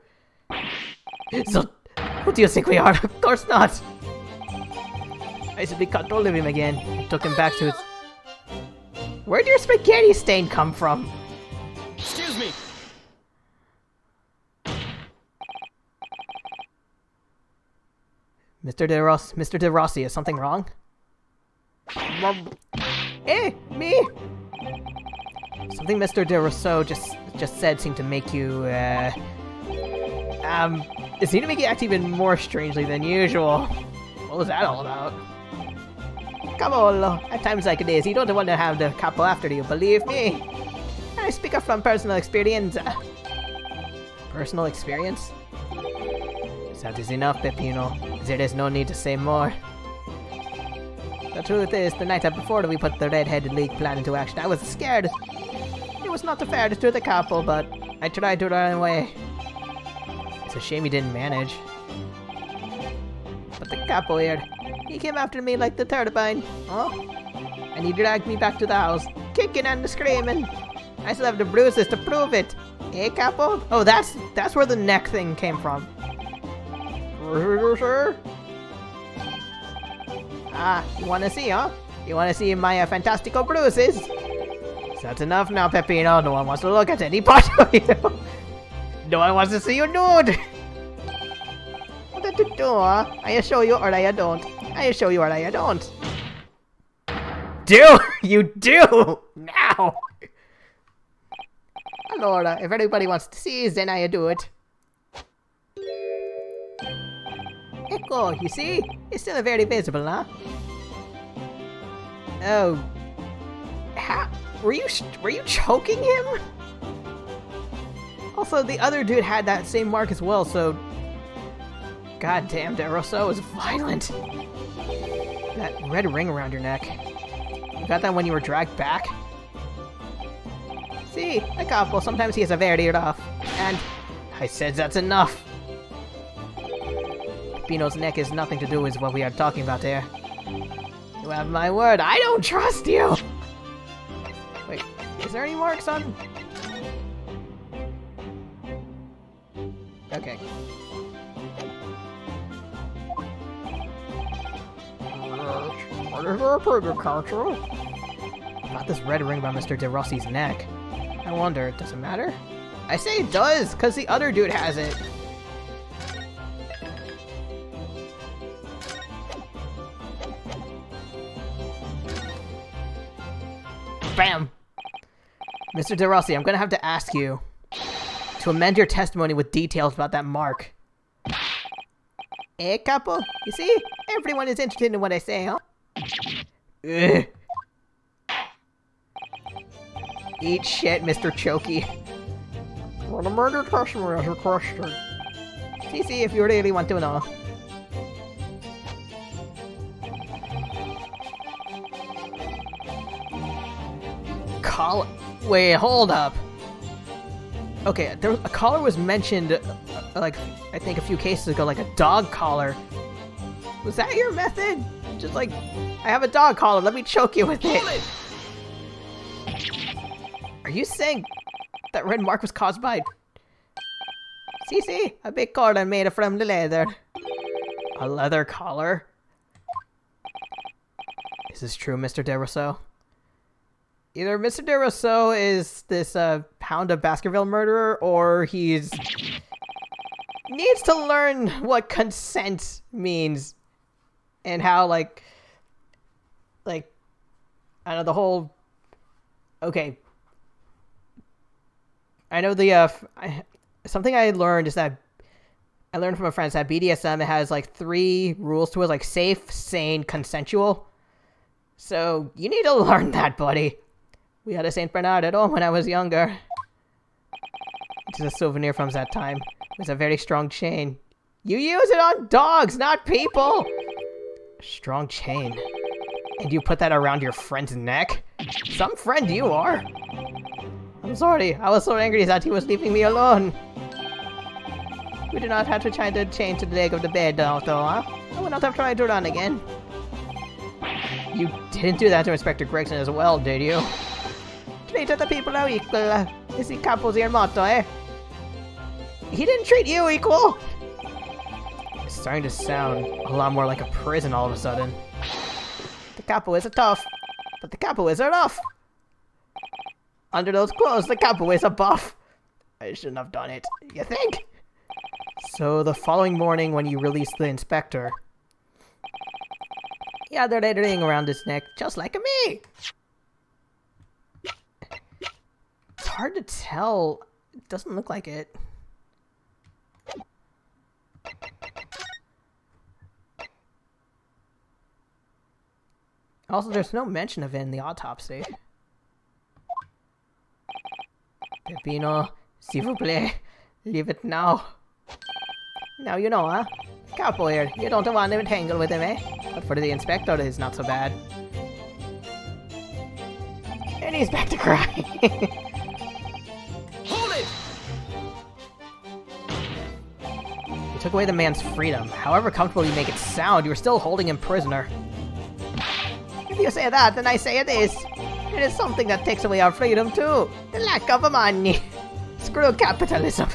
So, who do you think we are? Of course not. I simply cut hold of him again and took him back to his... Where'd your spaghetti stain come from? Excuse me! Mr. De Rossi, is something wrong? Hey, me! Something Mr. De Rousseau just said seemed to make you, it seemed to make you act even more strangely than usual. What was that all about? Come on, at times like this, you don't want to have the capo after you, believe me. I speak up from personal experience. Personal experience? That is enough, Peppino. There is no need to say more. The truth is, the night before we put the red-headed league plan into action, I was scared. It was not fair to the capo, but I tried to run away. It's a shame he didn't manage. But the capo here, he came after me like the turbine, huh? And he dragged me back to the house, kicking and screaming. I still have the bruises to prove it. Eh, capo? Oh, that's where the neck thing came from. Sir? Ah, you wanna see, huh? You wanna see my fantastical bruises? That's enough now, Peppino. No one wants to look at any part of you. No one wants to see you nude. What did you do, huh? I show you or I don't. I show you or I don't. do! You do! Now! Allora, if anybody wants to see, then I do it. Ecco, you see? It's still very visible, huh? Oh. How? Were you choking him? Also, the other dude had that same mark as well, so... God damn, Rosso is violent. That red ring around your neck. You got that when you were dragged back? See, the couple, sometimes he has a very rough. And I said that's enough. Pino's neck has nothing to do with what we are talking about here. You have my word, I don't trust you! Wait, is there any marks on... Okay. What is your opinion, Counsel? About this red ring around Mr. De Rossi's neck. I wonder, does it matter? I say it does, because the other dude has it. Bam! Mr. De Rossi, I'm gonna have to ask you to amend your testimony with details about that mark. Eh, couple? You see? Everyone is interested in what I say, huh? Ugh. Eat shit, Mr. Chokey. Well, amend your testimony as requested. See if you really want to know. Wait, hold up. Okay, a collar was mentioned, like, I think a few cases ago, like a dog collar. Was that your method? Just like, I have a dog collar, let me choke you with it. Are you saying that red mark was caused by... See, a big collar made from the leather. A leather collar? Is this true, Mr. De Rosso? Either Mr. De Rosso is this Hound of Baskerville murderer, or he's... needs to learn what consent means. And how, like, I don't know, the whole... Okay. I know the, something I learned is that... I learned from a friend is that BDSM, it has, like, 3 rules to it, like safe, sane, consensual. So, you need to learn that, buddy. We had a St. Bernard at home when I was younger. It's a souvenir from that time. It's a very strong chain. You use it on dogs, not people! Strong chain. And you put that around your friend's neck? Some friend you are. I'm sorry, I was so angry that he was leaving me alone. We do not have to try to chain to the leg of the bed, though, huh? I would not have tried to run again. You didn't do that to Inspector Gregson as well, did you? Treat other people are equal. Is he couple's your motto, eh? He didn't treat you equal! It's starting to sound a lot more like a prison all of a sudden. The capo is a tough, but the capo is a rough. Under those clothes, the capo is a buff. I shouldn't have done it, you think? So the following morning when you released the inspector, he had the red ring around his neck, just like me. It's hard to tell. It doesn't look like it. Also, there's no mention of it in the autopsy. Peppino, s'il vous plaît, leave it now. Now you know, huh? Capo here, you don't want to entangle with him, eh? But for the inspector, it's not so bad. And he's back to crying. Hold it! You took away the man's freedom. However comfortable you make it sound, you're still holding him prisoner. If you say that, then I say it is. It is something that takes away our freedom too. The lack of money. Screw capitalism.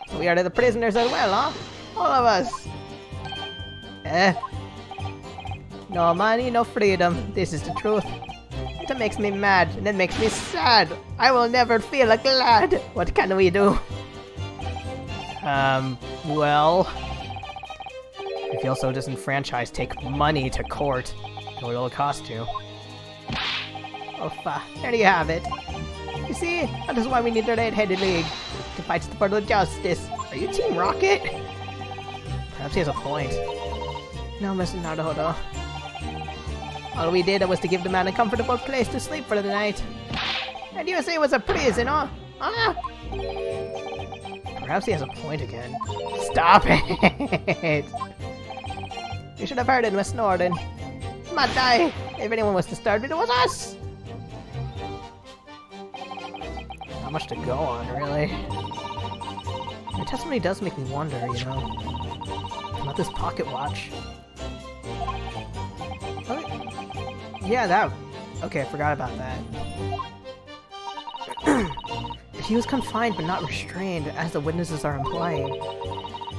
So we are the prisoners as well, huh? All of us. No money, no freedom. This is the truth. It makes me mad, and it makes me sad. I will never feel glad. What can we do? Well... If you also disenfranchise, take money to court. What will it cost you? There you have it. You see, that is why we need a red-headed league to fight for the justice. Are you Team Rocket? Perhaps he has a point. No, Mr. Naruhodo. All we did was to give the man a comfortable place to sleep for the night. And you say it was a prison, huh? Ah! Perhaps he has a point again. Stop it! You should have heard it, Miss Norden. Matai! If anyone was disturbed, it was us! Not much to go on, really. Your testimony does make me wonder, you know. About this pocket watch. Oh, yeah, that... Okay, I forgot about that. If he was confined but not restrained, as the witnesses are implying,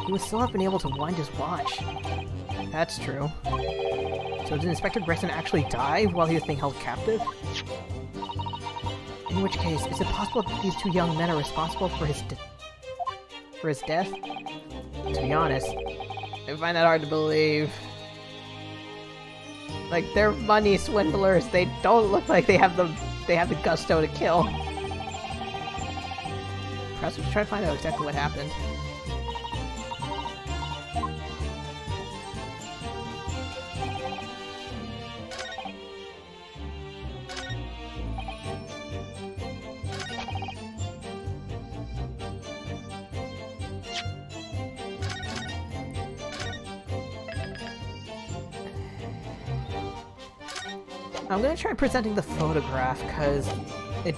he would still have been able to wind his watch. That's true. So did Inspector Gregson actually die while he was being held captive? In which case, is it possible that these two young men are responsible for his death? To be honest, I find that hard to believe. Like, they're money swindlers. They don't look like they have the gusto to kill. Perhaps we should try to find out exactly what happened. I'm gonna try presenting the photograph, because I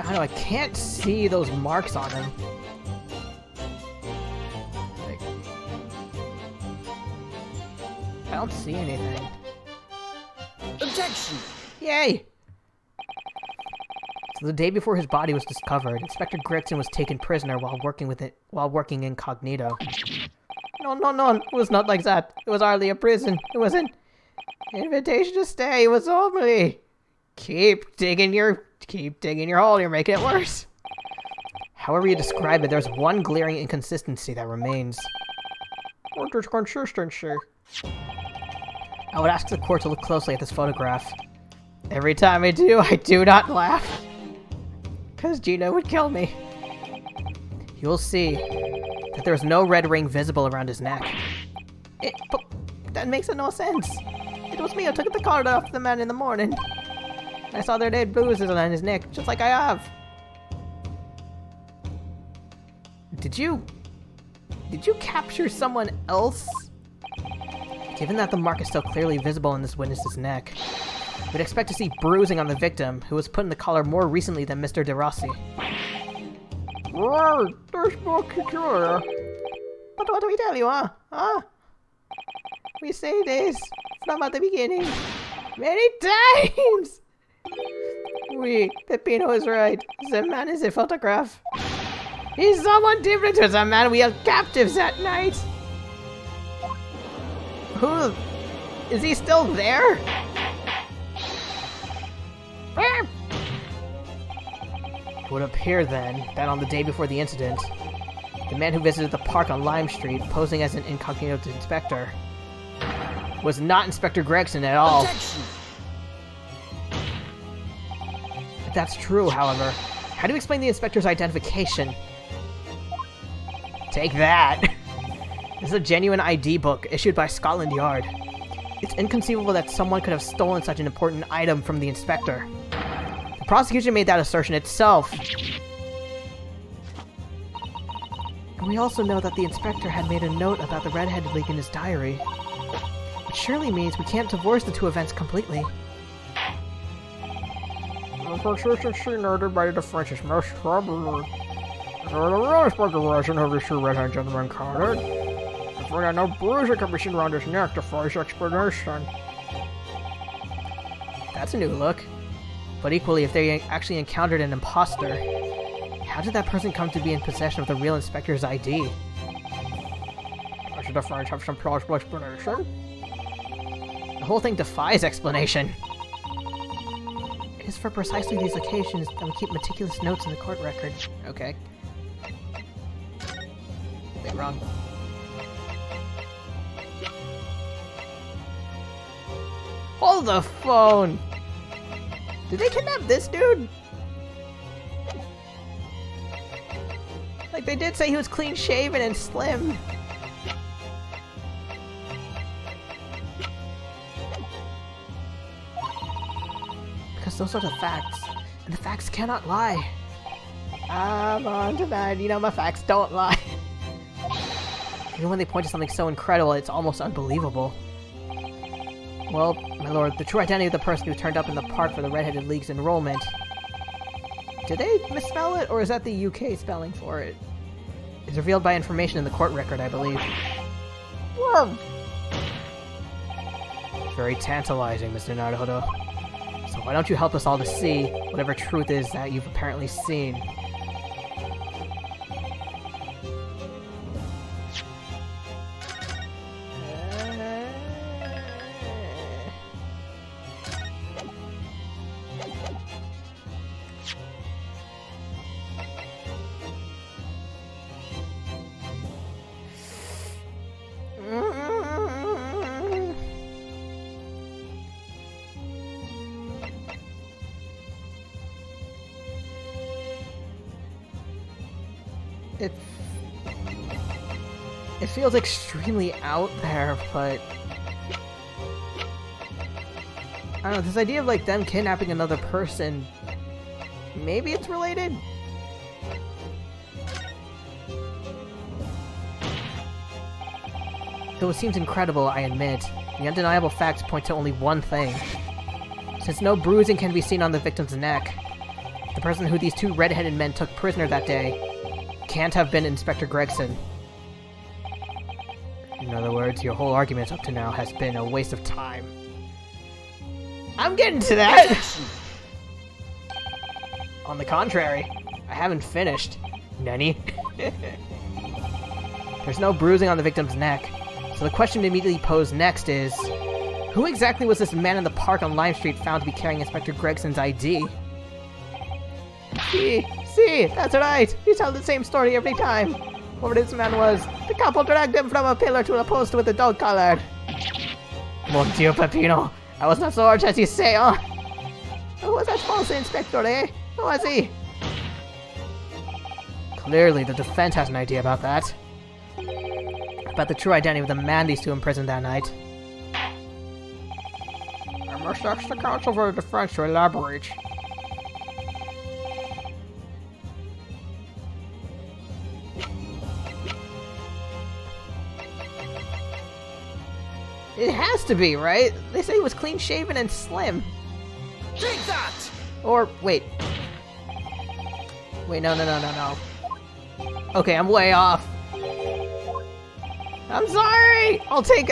don't know, I can't see those marks on him. Like, I don't see anything. Objection! Yay! So the day before his body was discovered, Inspector Gregson was taken prisoner while working incognito. No, it was not like that. It was hardly a prison. It was an invitation to stay. It was only... Keep digging your hole, you're making it worse. However you describe it, there's one glaring inconsistency that remains. What is consistency? I would ask the court to look closely at this photograph. Every time I do not laugh. Because Gina would kill me. You will see that there is no red ring visible around his neck. But that makes no sense. It was me who took the card off the man in the morning. I saw there dead bruises on his neck, just like I have. Did you capture someone else? Given that the mark is still clearly visible in this witness's neck, we'd expect to see bruising on the victim, who was put in the collar more recently than Mr. De Rossi. Right, that's more peculiar. But what do we tell you, huh? We say this from at the beginning. Many times! Peppino is right. The man is a photograph. He's someone different to the man we held captives that night. Who? Is he still there? It would appear then that on the day before the incident, the man who visited the park on Lime Street, posing as an incognito inspector, was not Inspector Gregson at all. Objection! If that's true, however, how do you explain the inspector's identification? Take that! This is a genuine ID book issued by Scotland Yard. It's inconceivable that someone could have stolen such an important item from the inspector. The prosecution made that assertion itself. And we also know that the inspector had made a note about the Red-Headed League in his diary. It surely means we can't divorce the two events completely. The consistency noted by the defense is most troubling. The real Inspector Gregson who these two red-handed gentlemen encountered. If we had no bruising can be seen around his neck, defies explanation. That's a new look. But equally, if they actually encountered an imposter, how did that person come to be in possession of the real inspector's ID? Does the defense have some plausible explanation? The whole thing defies explanation. It is for precisely these occasions that we keep meticulous notes in the court record. Okay. Wait, wrong. Hold the phone! Did they kidnap this dude? Like, they did say he was clean-shaven and slim. Because those are the facts. And the facts cannot lie. I'm on tonight. You know, my facts don't lie. Even when they point to something so incredible, it's almost unbelievable. Well, my lord, the true identity of the person who turned up in the park for the Redheaded League's enrollment. Did they misspell it, or is that the UK spelling for it? It's revealed by information in the court record, I believe. Whoa! Very tantalizing, Mr. Naruhodo. So why don't you help us all to see whatever truth is that you've apparently seen? It feels extremely out there, but I don't know, this idea of like them kidnapping another person, maybe it's related? Though it seems incredible, I admit, the undeniable facts point to only one thing. Since no bruising can be seen on the victim's neck, the person who these two red-headed men took prisoner that day can't have been Inspector Gregson. In other words, your whole argument up to now has been a waste of time. I'm getting to that! On the contrary, I haven't finished. Nenny. There's no bruising on the victim's neck, so the question immediately posed next is, who exactly was this man in the park on Lime Street found to be carrying Inspector Gregson's ID? See, that's right! You tell the same story every time! Whoever this man was, the couple dragged him from a pillar to a post with a dog collar. Mon Dieu, Peppino! I was not so arch as you say, huh? Who was that false inspector, eh? Who was he? Clearly, the defense has an idea about that. About the true identity of the man these two imprisoned that night. I must ask the counsel for the defense to elaborate. It has to be, right? They say he was clean-shaven and slim. Take that! Or, wait. Wait, no. Okay, I'm way off. I'm sorry! I'll take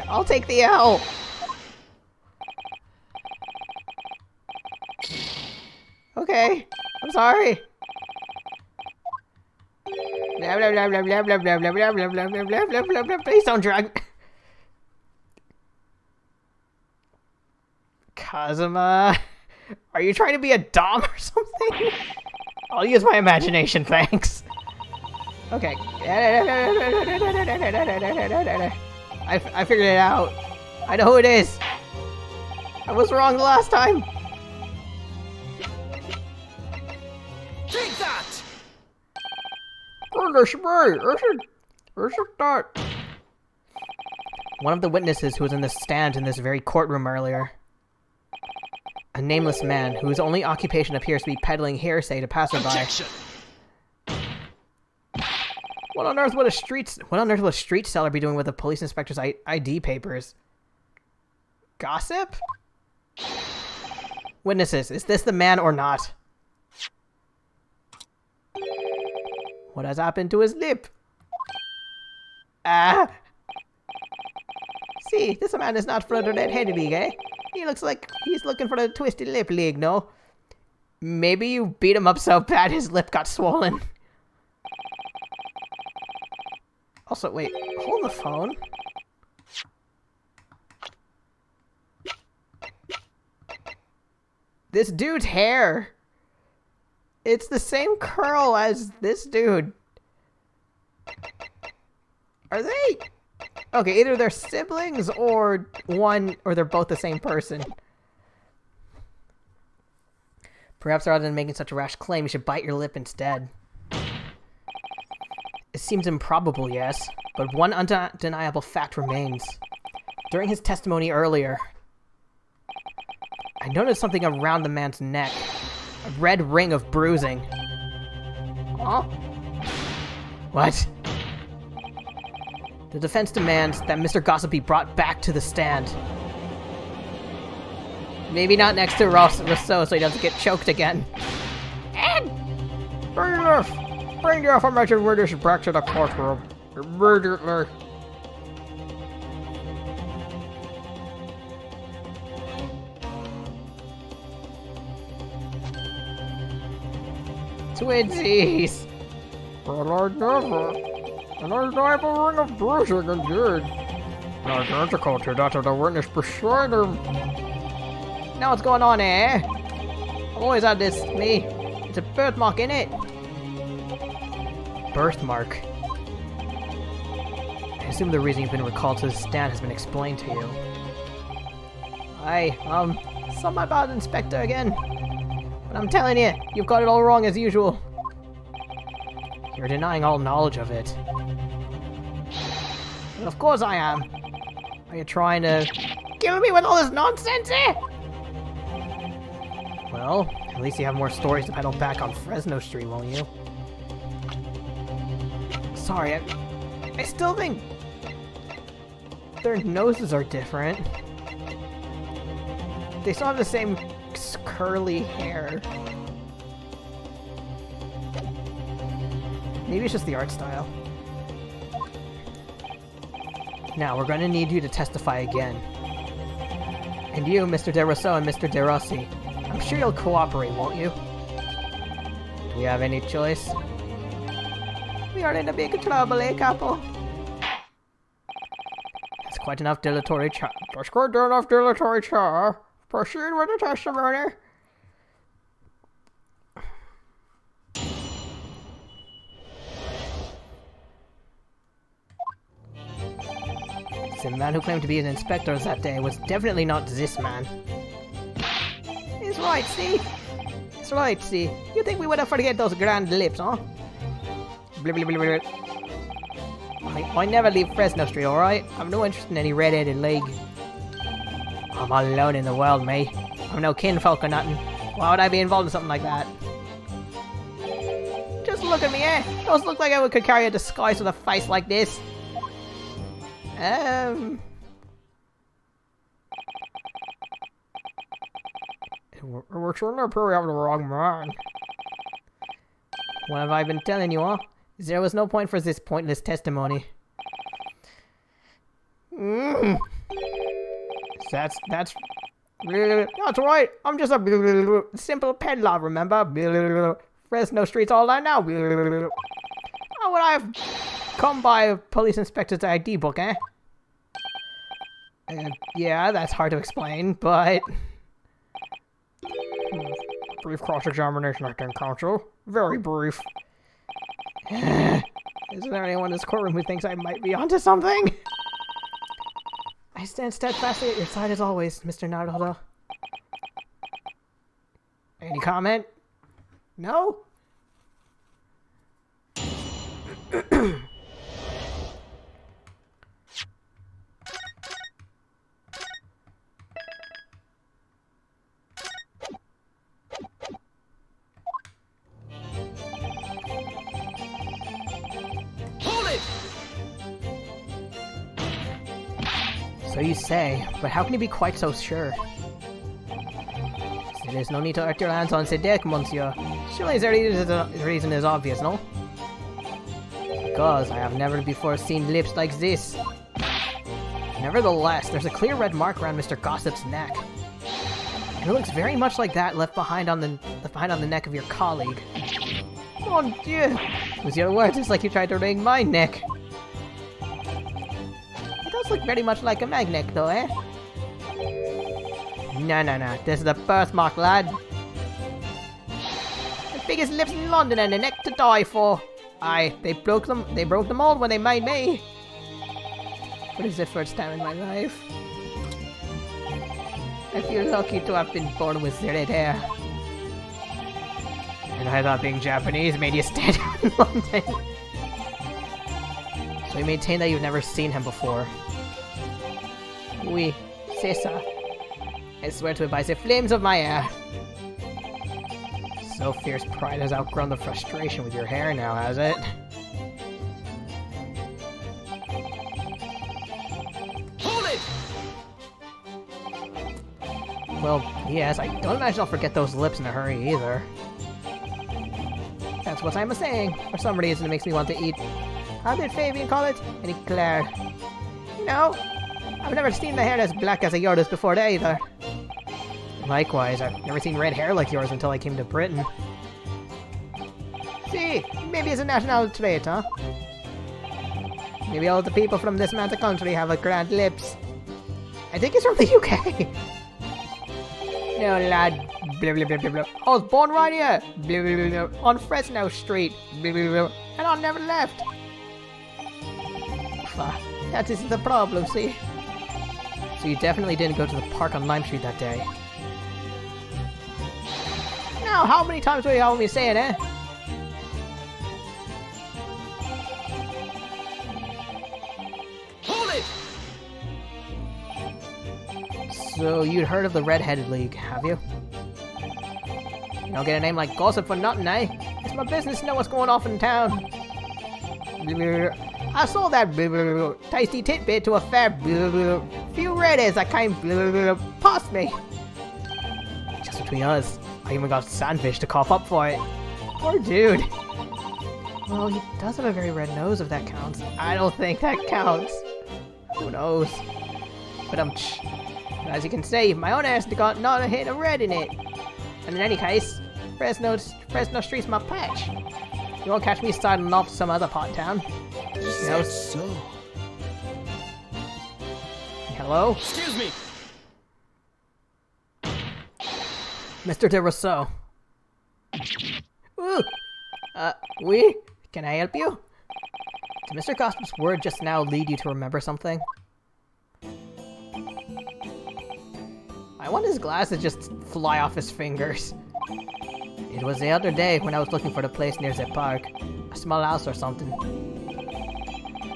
the L. Okay, I'm sorry. Please don't drag. Kazuma, are you trying to be a dom or something? I'll use my imagination, thanks. Okay. I figured it out. I know who it is. I was wrong the last time. Take that! Goodness me, isn't that? One of the witnesses who was in the stand in this very courtroom earlier. A nameless man whose only occupation appears to be peddling hearsay to passerby. Objection! What on earth would a street seller be doing with a police inspector's ID papers? Gossip? Witnesses, is this the man or not? What has happened to his lip? See, this man is not for the red-headed league, eh? He looks like he's looking for the twisted lip league, no? Maybe you beat him up so bad his lip got swollen. Also, wait, hold the phone. This dude's hair. It's the same curl as this dude. Are they? Okay, either they're siblings or they're both the same person. Perhaps rather than making such a rash claim, you should bite your lip instead. It seems improbable, yes, but one undeniable fact remains. During his testimony earlier, I noticed something around the man's neck. A red ring of bruising. Huh? What? The defense demands that Mr. Gossip be brought back to the stand. Maybe not next to Rousseau so he doesn't get choked again. Ed! Bring the aforementioned witness back to the courtroom. Immediately. Twinsies! But I never. An undeniable ring of bruising indeed. Identical to that of the witness beside him. Now what's going on here? I've always had this, me. It's a birthmark, innit? Birthmark? I assume the reason you've been recalled to the stand has been explained to you. Something about Inspector again. But I'm telling you, you've got it all wrong as usual. You're denying all knowledge of it. Well, of course I am. Are you trying to kill me with all this nonsense here? Well, at least you have more stories to peddle back on Fresno Street, won't you? Sorry, I still think their noses are different. They still have the same curly hair. Maybe it's just the art style. Now, we're going to need you to testify again. And you, Mr. De Rousseau and Mr. De Rossi. I'm sure you'll cooperate, won't you? Do we have any choice? We are in a big trouble, eh, couple? That's quite enough dilatory chat. That's quite enough dilatory chat. Proceed with the testimony. The man who claimed to be an inspector that day was definitely not this man. He's right, see? He's right, see? You think we would have forget those grand lips, huh? Blah, blah, blah, blah. I never leave Fresno Street, alright? I've no interest in any red-headed leg. I'm all alone in the world, mate. I'm no kinfolk or nothing. Why would I be involved in something like that? Just look at me, eh? Doesn't look like I could carry a disguise with a face like this. We're trying to appear we have the wrong man. What have I been telling you, huh? There was no point for this pointless testimony. That's right. I'm just a simple peddler, remember? Fresno Street's all I know. How would I have come by a police inspector's ID book, eh? Yeah, that's hard to explain, but... Brief cross-examination, I think, counsel. Very brief. Is there anyone in this courtroom who thinks I might be onto something? I stand steadfastly at your side as always, Mr. Naruto. Any comment? No? So you say, but how can you be quite so sure? There's no need to hurt your hands on Sedek, monsieur. Surely the reason is obvious, no? Because I have never before seen lips like this. Nevertheless, there's a clear red mark around Mr. Gossip's neck. And it looks very much like that left behind on the neck of your colleague. Mon Dieu! With your words, it's like you tried to wring my neck. It does look very much like a magnet, though, eh? No. This is a birthmark, lad. The biggest lips in London and a neck to die for. Aye, they broke the mold when they made me. What is the first time in my life? I feel lucky to have been born with red hair. And I thought being Japanese made you stand out in London. So you maintain that you've never seen him before. Oui, c'est ça. I swear to it by the flames of my hair. So fierce pride has outgrown the frustration with your hair now, has it? Hold it! Well, yes, I don't imagine I'll forget those lips in a hurry either. That's what I'm saying. For some reason it makes me want to eat... How did Fabian call it? An eclair. You know, I've never seen the hair as black as yours before either. Likewise, I've never seen red hair like yours until I came to Britain. See, maybe it's a national trait, huh? Maybe all the people from this mountain country have a grand lips. I think it's from the UK. No, lad. Blah, blah, blah, blah, blah. I was born right here. Blah, blah, blah, blah, on Fresno Street. Blah, blah, blah, and I never left. That is the problem, see? So you definitely didn't go to the park on Lime Street that day. Now, how many times will you have me saying, eh? Hold it! So you'd heard of the Red-Headed League, have you? You don't get a name like Gossip for nothing, eh? It's my business to know what's going on in town. I sold that tasty tidbit to a fair few redheads that came past me. Just between us, I even got Sandfish to cough up for it. Poor dude. Well, he does have a very red nose if that counts. I don't think that counts. Who knows? But as you can see, my own ass got not a hint of red in it. And in any case, Fresno Street's my patch. You won't catch me starting off some other part town. You know, So. hello? Excuse me! Mr. De Rousseau. Ooh! Oui? Can I help you? Did Mr. Gossip's word just now lead you to remember something? I want his glasses just fly off his fingers. It was the other day when I was looking for the place near the park. A small house or something.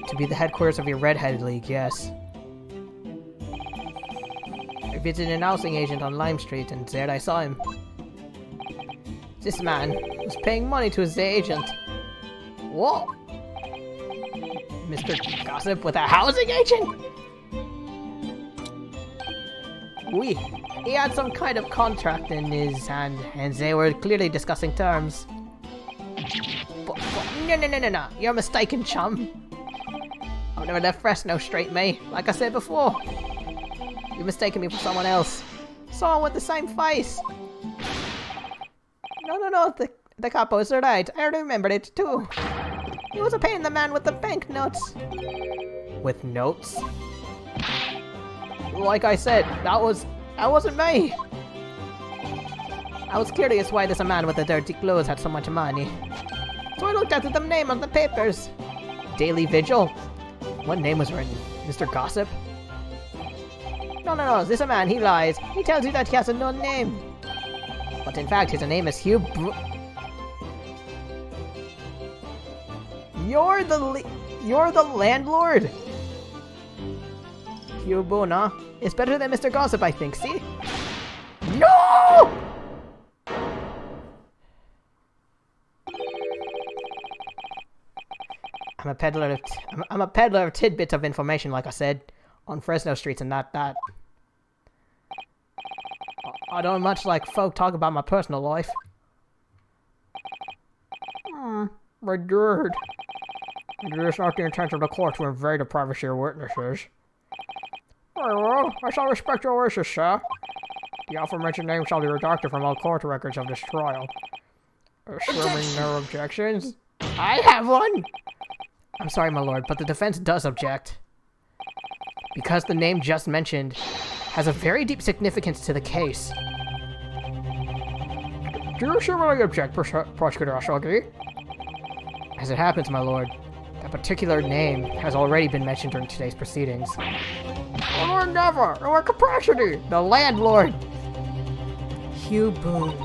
To be the headquarters of your Red-Headed League, yes. I visited an housing agent on Lime Street and there I saw him. This man was paying money to his agent. What? Mr. Gossip with a housing agent? Oui. He had some kind of contract in his hand, and they were clearly discussing terms. But no, you're mistaken, chum. I've never left Fresno Street, mate, like I said before. You're mistaking me for someone else. Someone with the same face. No, the capo's right. I remembered it, too. He was a pain in the man with the banknotes. With notes? Like I said, that wasn't me. I was curious why this man with the dirty clothes had so much money. So I looked at the name on the papers. Daily Vigil? What name was written? Mr. Gossip? No, this man, he lies. He tells you that he has a known name. But in fact, his name is Hugh You're the landlord? Hugh Bona. It's better than Mr. Gossip, I think, see? No! I'm a peddler of tidbits of information, like I said, on Fresno streets and not that. I don't much like folk talk about my personal life. My dude. It is not the intention of the court to invade the privacy of witnesses. Very well, I shall respect your wishes, sir. The aforementioned name shall be redacted from all court records of this trial. Assuming no objections. I have one! I'm sorry, my lord, but the defense does object. Because the name just mentioned has a very deep significance to the case. Do you similarly object, Prosecutor Ashagi? As it happens, my lord, that particular name has already been mentioned during today's proceedings. Oh, never! In what capacity? The landlord! Hugh Boone.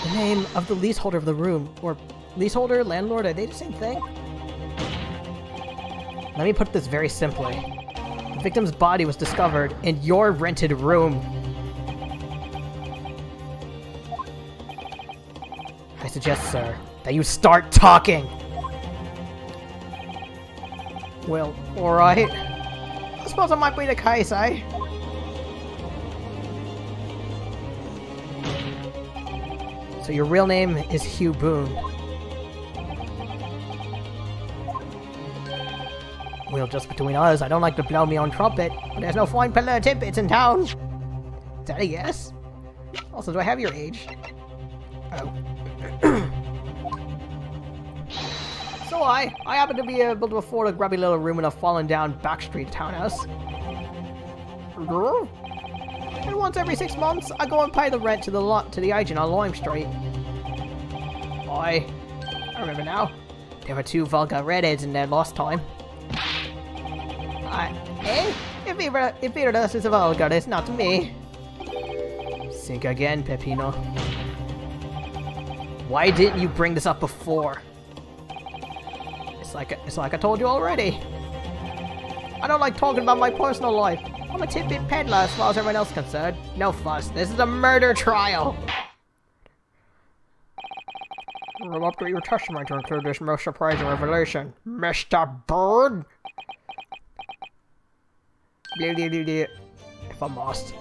The name of the leaseholder of the room, or leaseholder, landlord, are they the same thing? Let me put this very simply. The victim's body was discovered in your rented room. I suggest, sir, that you start talking. Well, alright. I suppose it might be the case, eh? So your real name is Hugh Boone. Well, just between us, I don't like to blow me own trumpet, but there's no fine pillar tidbits in town. Is that a yes? Also, do I have your age? Oh. So I happen to be able to afford a grubby little room in a fallen down backstreet townhouse. And once every 6 months, I go and pay the rent to the agent on Lime Street. I remember now. There were 2 vulgar redheads in there last time. If either of us is vulgar, it's not me. Think again, Peppino. Why didn't you bring this up before? It's like I told you already. I don't like talking about my personal life. I'm a tidbit peddler as far as everyone else is concerned. No fuss. This is a murder trial. We'll update your testimony to include this most surprising revelation, Mr. Bird. If I'm lost.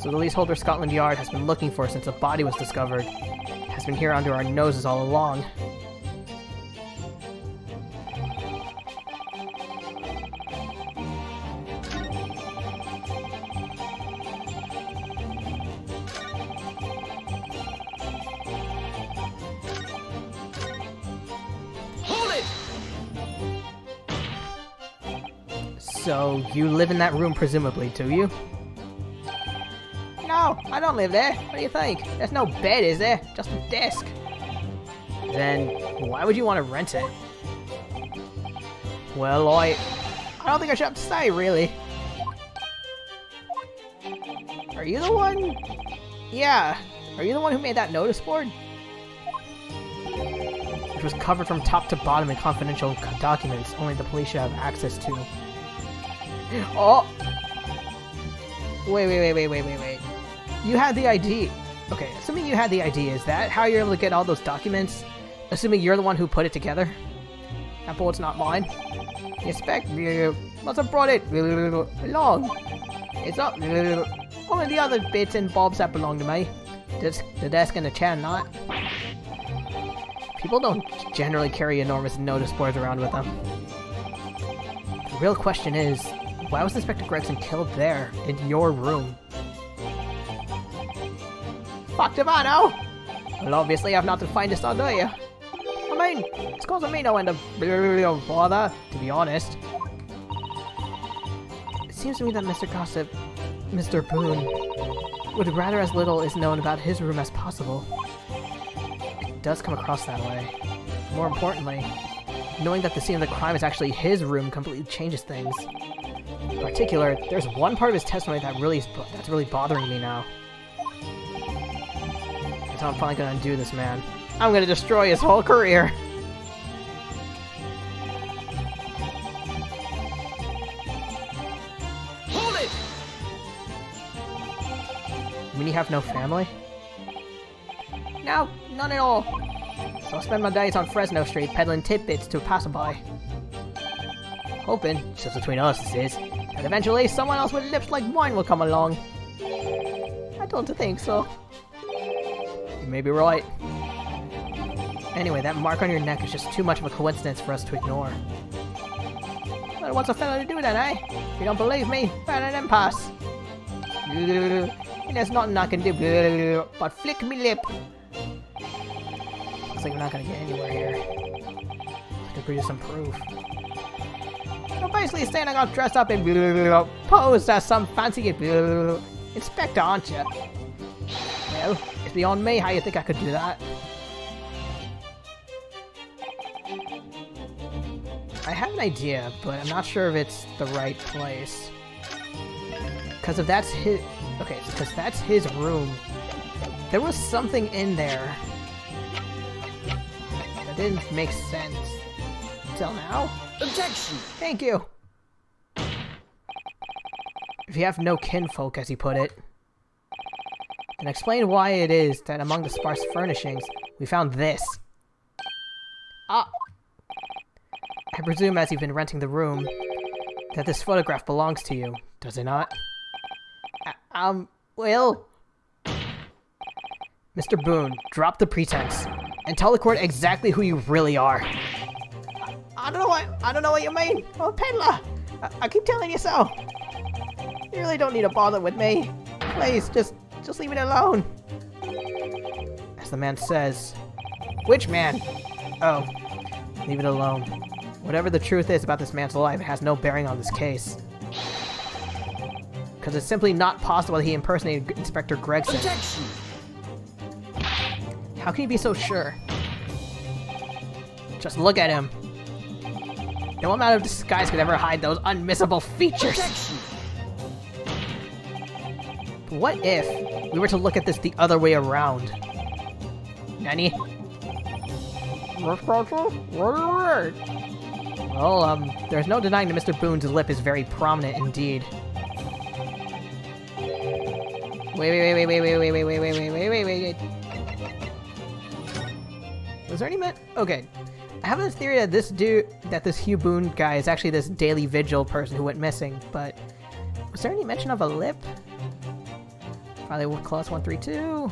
So the leaseholder Scotland Yard has been looking for since a body was discovered. Has been here under our noses all along. So, you live in that room presumably, do you? No, I don't live there. What do you think? There's no bed, is there? Just a desk. Then, why would you want to rent it? Well, I don't think I should have to say, really. Are you the one? Yeah. Are you the one who made that notice board? Which was covered from top to bottom in confidential documents only the police should have access to. Oh! Wait. You had the ID. Okay, assuming you had the ID, is that how you're able to get all those documents? Assuming you're the one who put it together? That bullet's not mine. The inspector must have brought it along. It's not only the other bits and bobs that belong to me. The desk and the chair not. People don't generally carry enormous notice boards around with them. The real question is, why was Inspector Gregson killed there, in your room? Fuck if I know! Well, obviously I've not the finest idea. I mean, it's causing me no end of bother, to be honest. It seems to me that Mr. Gossip, Mr. Boone, would rather as little is known about his room as possible. It does come across that way. More importantly, knowing that the scene of the crime is actually his room completely changes things. In particular, there's one part of his testimony that's really bothering me now. So I'm finally gonna undo this man. I'm gonna destroy his whole career. Hold it! You mean you have no family? No, none at all. So I spend my days on Fresno Street peddling tidbits to a passerby. Hoping, just between us this is, that eventually someone else with lips like mine will come along. I don't think so. You may be right. Anyway, that mark on your neck is just too much of a coincidence for us to ignore. Well, what's a fella to do then, eh? If you don't believe me, let him pass. There's nothing I can do but flick me lip. Looks like we're not gonna get anywhere here. I can produce some proof. You're basically saying I got dressed up and posed as some fancy inspector, aren't you? Well, it's beyond me how you think I could do that. I have an idea, but I'm not sure if it's the right place. Because if that's his... Okay, because that's his room. There was something in there that didn't make sense till now. Objection! Thank you. If you have no kinfolk, as he put it, then explain why it is that among the sparse furnishings, we found this. Ah! I presume, as you've been renting the room, that this photograph belongs to you, does it not? Well... Mr. Boone, drop the pretense, and tell the court exactly who you really are. I don't know what you mean. Oh, peddler! I keep telling you so. You really don't need to bother with me. Please, just leave it alone. As the man says. Which man? Oh, leave it alone. Whatever the truth is about this man's life, it has no bearing on this case. Because it's simply not possible that he impersonated Inspector Gregson. Objection! How can you be so sure? Just look at him. No amount of disguise could ever hide those unmissable features. Objection! But what if we were to look at this the other way around? Nanny? Miss Counsel, what do you read? Well, there's no denying that Mr. Boone's lip is very prominent indeed. Wait. Was there any okay. I have this theory that this Hugh Boone guy is actually this Daily Vigil person who went missing, but was there any mention of a lip? Finally, clause 132.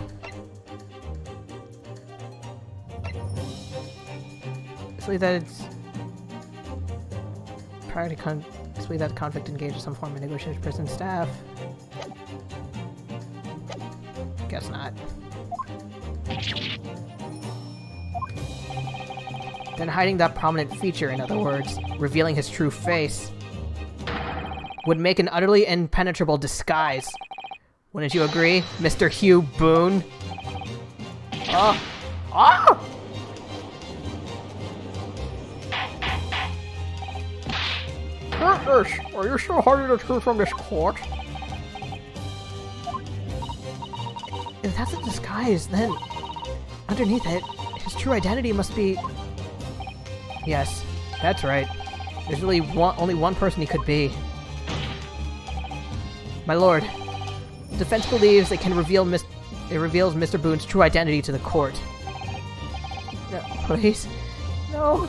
So that it's prior to that conflict engaged in some form of negotiation with prison staff. Guess not. Then hiding that prominent feature, in other words, revealing his true face, would make an utterly impenetrable disguise. Wouldn't you agree, Mr. Hugh Boone? Witness, are you still hiding the truth from this court? If that's a disguise, then underneath it, his true identity must be... Yes, that's right. There's really only one person he could be. My lord, the defense believes it reveals Mr. Boone's true identity to the court. No, please? No.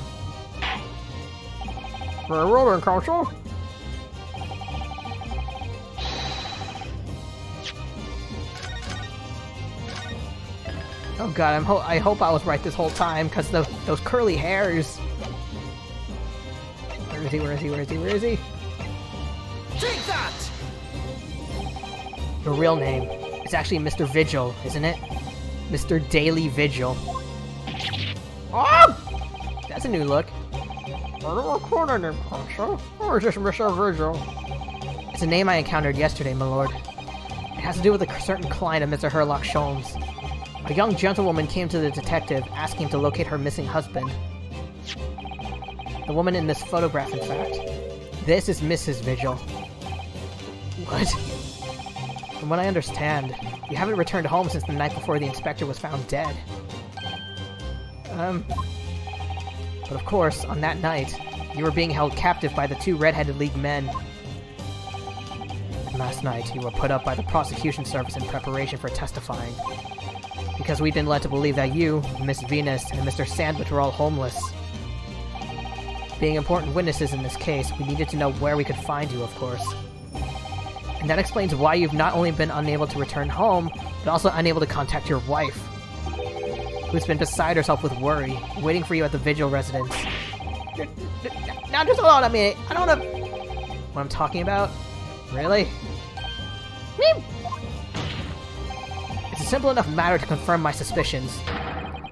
Very well then, Counsel. Oh god, I hope I was right this whole time, because those curly hairs... Where is he? Take that! Your real name is actually Mr. Vigil, isn't it? Mr. Daily Vigil. Oh! That's a new look. I don't recall that name, Counsel. Or is this Mr. Vigil? It's a name I encountered yesterday, my lord. It has to do with a certain client of Mr. Herlock Sholmes. A young gentlewoman came to the detective, asking him to locate her missing husband. The woman in this photograph, in fact. This is Mrs. Vigil. What? From what I understand, you haven't returned home since the night before the inspector was found dead. But of course, on that night, you were being held captive by the two Red-Headed League men. And last night, you were put up by the prosecution service in preparation for testifying. Because we'd been led to believe that you, Miss Venus, and Mr. Sandwich were all homeless. Being important witnesses in this case, we needed to know where we could find you, of course. And that explains why you've not only been unable to return home, but also unable to contact your wife, who's been beside herself with worry, waiting for you at the Vigil residence. Now just hold on a minute, I don't know what I'm talking about. Really? It's a simple enough matter to confirm my suspicions.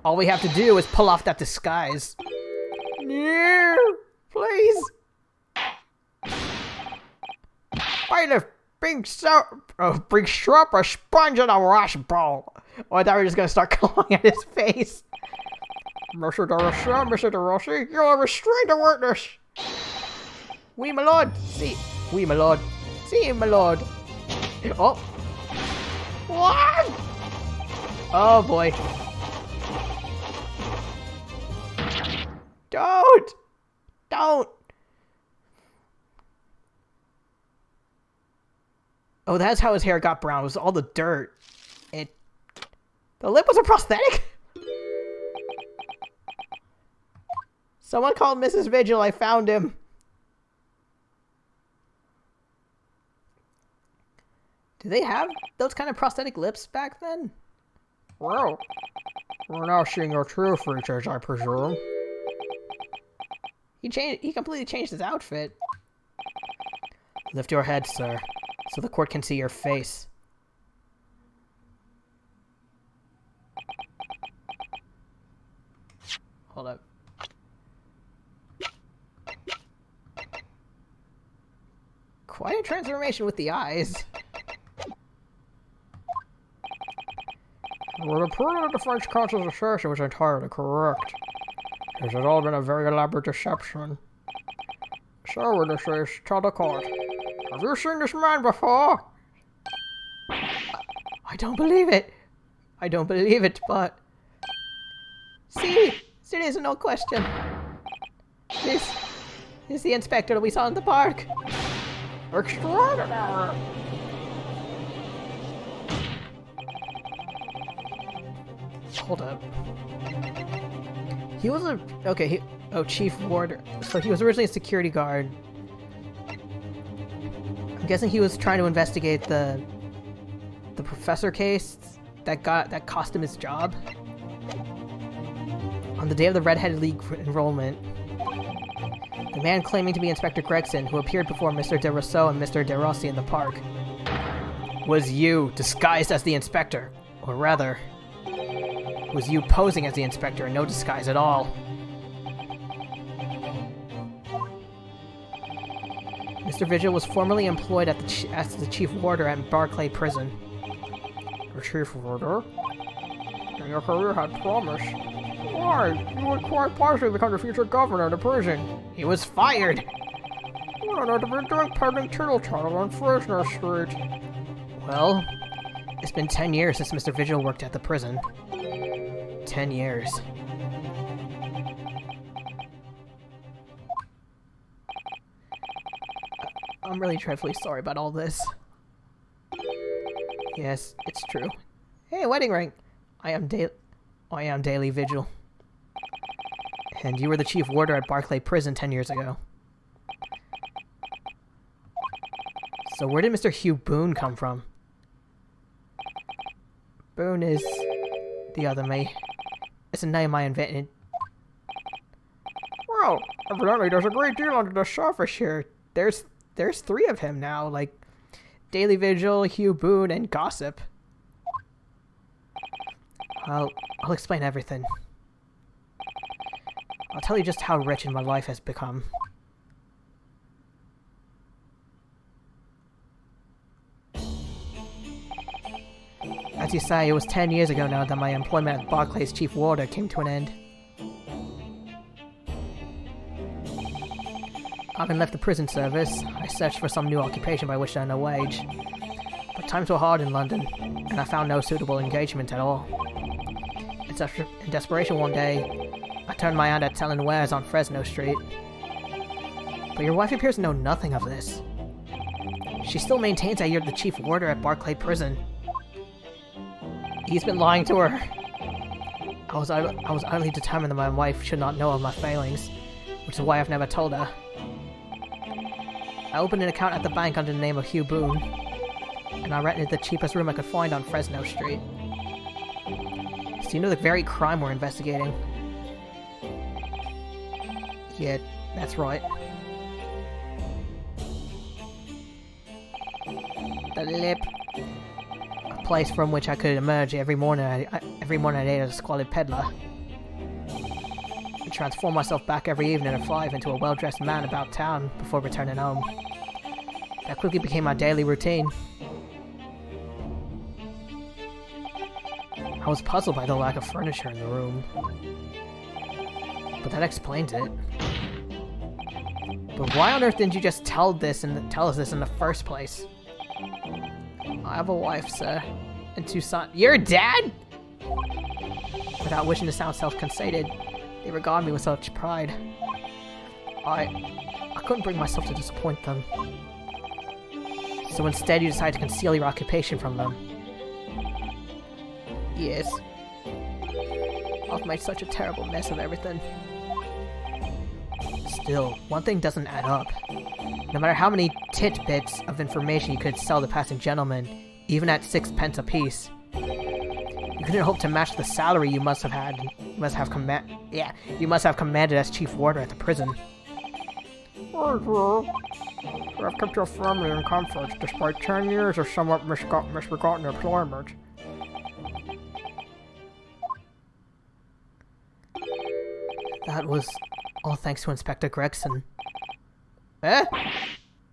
All we have to do is pull off that disguise. Yeah, please. Bailiff, bring strap a sponge and a wash ball. Oh, I thought we were just gonna start clawing at his face. Mr. De Rossi, you are restrained to witness. Oui, my lord. See. Oui, my lord. See, my lord. Oh. What? Oh boy. Don't! Don't! Oh, that's how his hair got brown. It was all the dirt. The lip was a prosthetic? Someone called Mrs. Vigil. I found him. Do they have those kind of prosthetic lips back then? Well, we're now seeing your true features, I presume. He completely changed his outfit. Lift your head, sir, so the court can see your face. Hold up. Quite a transformation with the eyes. Well, the proof of the French consul's assertion was entirely correct. This has all been a very elaborate deception. So, witnesses, tell the court. Have you seen this man before? I don't believe it. I don't believe it, but... See, there is no question. This is the inspector that we saw in the park. Extraordinary! Hold up. He was a... Okay, Chief Warder. So he was originally a security guard. I'm guessing he was trying to investigate the professor case that cost him his job. On the day of the Red-Headed League enrollment, the man claiming to be Inspector Gregson, who appeared before Mr. de Rousseau and Mr. de Rossi in the park, was you, disguised as the inspector. Or rather, was you posing as the inspector and no disguise at all. Mr. Vigil was formerly employed as the chief warder at Barclay Prison. The chief warder? And your career had promise. Why? You would quite possibly become the future governor of the prison. He was fired! What on earth have you been doing peddling tittle tattle on Fresno Street? Well, it's been 10 years since Mr. Vigil worked at the prison. 10 years. I'm really dreadfully sorry about all this. Yes, it's true. Hey, wedding ring! I am Daily Vigil. And you were the chief warder at Barclay Prison 10 years ago. So where did Mr. Hugh Boone come from? Boone is the other me. It's a name I invented. Well, evidently there's a great deal under the surface here. There's 3 of him now, like Daily Vigil, Hugh Boone, and Gossip. I'll explain everything. I'll tell you just how wretched my life has become. As you say, it was 10 years ago now that my employment at Barclay's chief warder came to an end. Having left the prison service, I searched for some new occupation by which to earn a wage. But times were hard in London, and I found no suitable engagement at all. In desperation one day, I turned my hand at selling wares on Fresno Street. But your wife appears to know nothing of this. She still maintains that you're the chief warder at Barclay Prison. He's been lying to her. I was utterly determined that my wife should not know of my failings, which is why I've never told her. I opened an account at the bank under the name of Hugh Boone, and I rented the cheapest room I could find on Fresno Street. So you know the very crime we're investigating? Yeah, that's right. The lip. A place from which I could emerge every morning I ate as a squalid peddler. And transform myself back every evening at 5 into a well-dressed man about town before returning home. That quickly became my daily routine. I was puzzled by the lack of furniture in the room. But that explains it. But why on earth didn't you just tell us this in the first place? I have a wife, sir, and 2 sons. Your dad? Without wishing to sound self-conceited, they regard me with such pride. I couldn't bring myself to disappoint them. So instead you decide to conceal your occupation from them. Yes. I've made such a terrible mess of everything. Still, one thing doesn't add up. No matter how many tidbits of information you could sell to passing gentlemen, even at 6 pence apiece, you couldn't hope to match the salary you must have had. You must have commanded as chief warder at the prison. You have kept your family in comfort despite 10 years of somewhat misbegotten employment. That was all thanks to Inspector Gregson. Eh?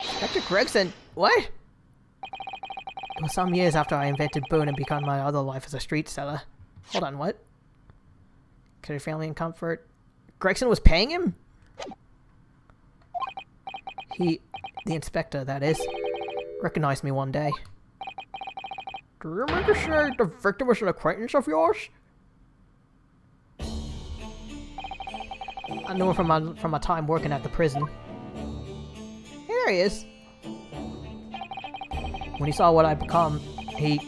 Inspector Gregson? What? It was some years after I invented Boone and began my other life as a street seller. Hold on, what? Kept your family in comfort? Gregson was paying him? The inspector, that is, recognized me one day. Do you mean to say the victim was an acquaintance of yours? I knew him from my time working at the prison. Hey, there he is. When he saw what I'd become, he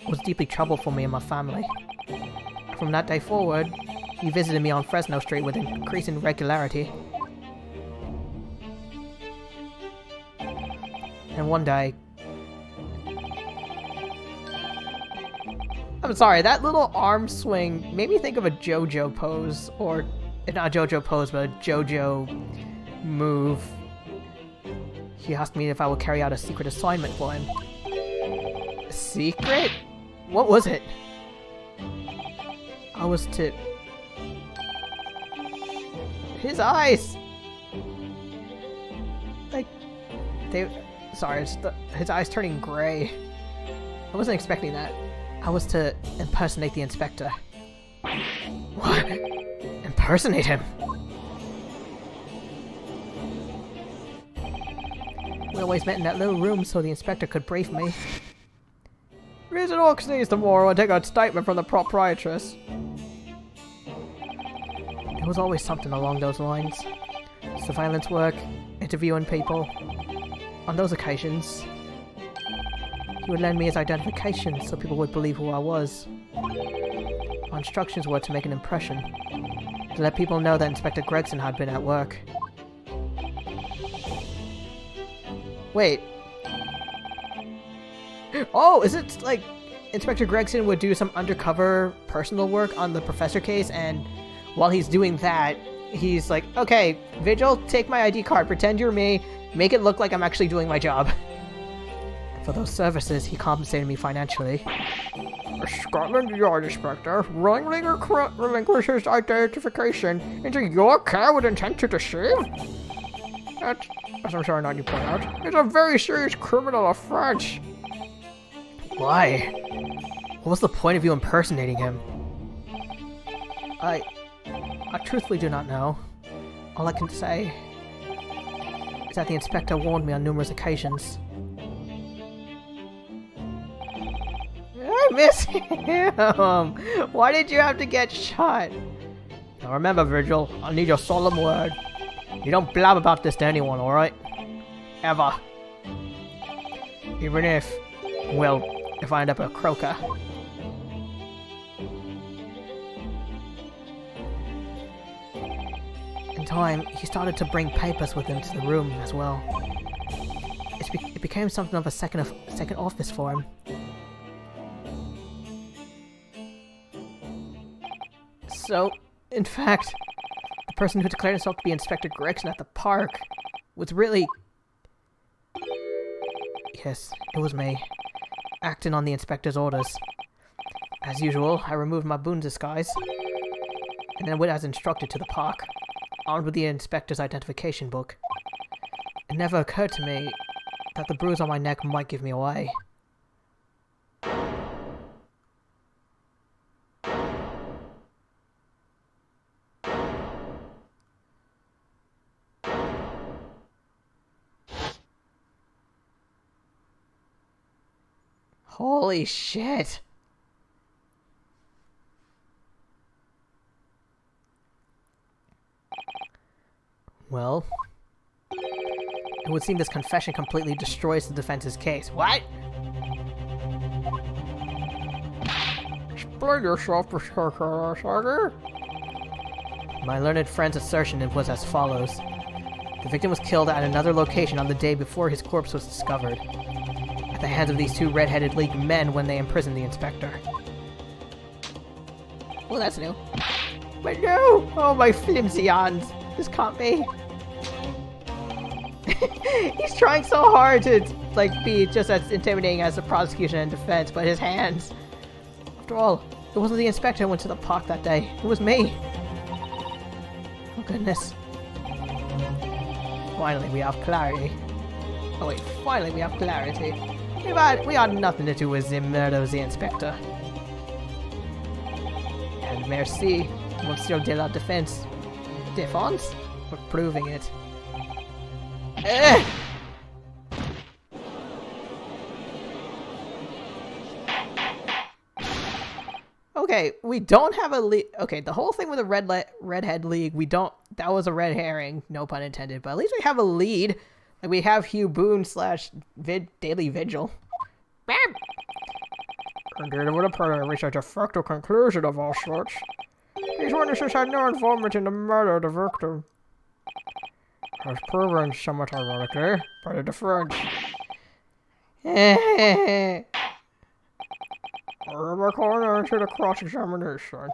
was deeply troubled for me and my family. From that day forward, he visited me on Fresno Street with increasing regularity. And one day... I'm sorry, that little arm swing made me think of a JoJo pose, or... not a JoJo pose, but a JoJo move. He asked me if I would carry out a secret assignment for him. A secret? What was it? I was to... His eyes! Like... Sorry, his eyes turning gray. I wasn't expecting that. I was to impersonate the inspector. What? Impersonate him? We always met in that little room so the inspector could brief me. Visit Oxneys tomorrow and take a statement from the proprietress. It was always something along those lines. Surveillance work, interviewing people. On those occasions, he would lend me his identification so people would believe who I was. My instructions were to make an impression, to let people know that Inspector Gregson had been at work. Wait. Oh, is it like Inspector Gregson would do some undercover personal work on the professor case, and while he's doing that, he's like, okay, Vigil, take my ID card, pretend you're me, make it look like I'm actually doing my job. And for those services, he compensated me financially. Scotland Yard Inspector willingly relinquishes identification into your care with intent to deceive? That, as I'm sure not you point out, is a very serious criminal offense. Why? What was the point of you impersonating him? I truthfully do not know. All I can say is that the inspector warned me on numerous occasions. I miss him! Why did you have to get shot? Now remember, Virgil, I need your solemn word. You don't blab about this to anyone, alright? Ever. Even if, well, if I end up a croaker. In time, he started to bring papers with him to the room as well. It became something of a second office for him. So, in fact, the person who declared himself to be Inspector Gregson at the park was really... Yes, it was me, acting on the inspector's orders. As usual, I removed my Boone disguise, and then went as instructed to the park, armed with the inspector's identification book. It never occurred to me that the bruise on my neck might give me away. Holy shit! Well, it would seem this confession completely destroys the defense's case. What? Explain yourself, Mr. Kurosaki. My learned friend's assertion was as follows. The victim was killed at another location on the day before his corpse was discovered, at the hands of these two red-headed League men when they imprisoned the inspector. Well, that's new. But no! Oh, my flimsy arms. This can't be. He's trying so hard to, like, be just as intimidating as the prosecution and defense, but his hands. After all, it wasn't the inspector who went to the park that day. It was me. Oh, goodness. Finally, we have clarity. Oh, wait. Finally, we have clarity. We had nothing to do with the murder of the inspector. And merci, Monsieur de la Défense. Défense? For proving it. Okay, we don't have a lead. Okay, the whole thing with the Redhead League, we don't. That was a red herring, no pun intended. But at least we have a lead. Like we have Hugh Boone / Daily Vigil. Indeed, it would appear to reach a de facto conclusion of all sorts. These witnesses had no involvement in the murder of the victim. As proven, somewhat ironically, by the defense. We're calling her into the cross-examination.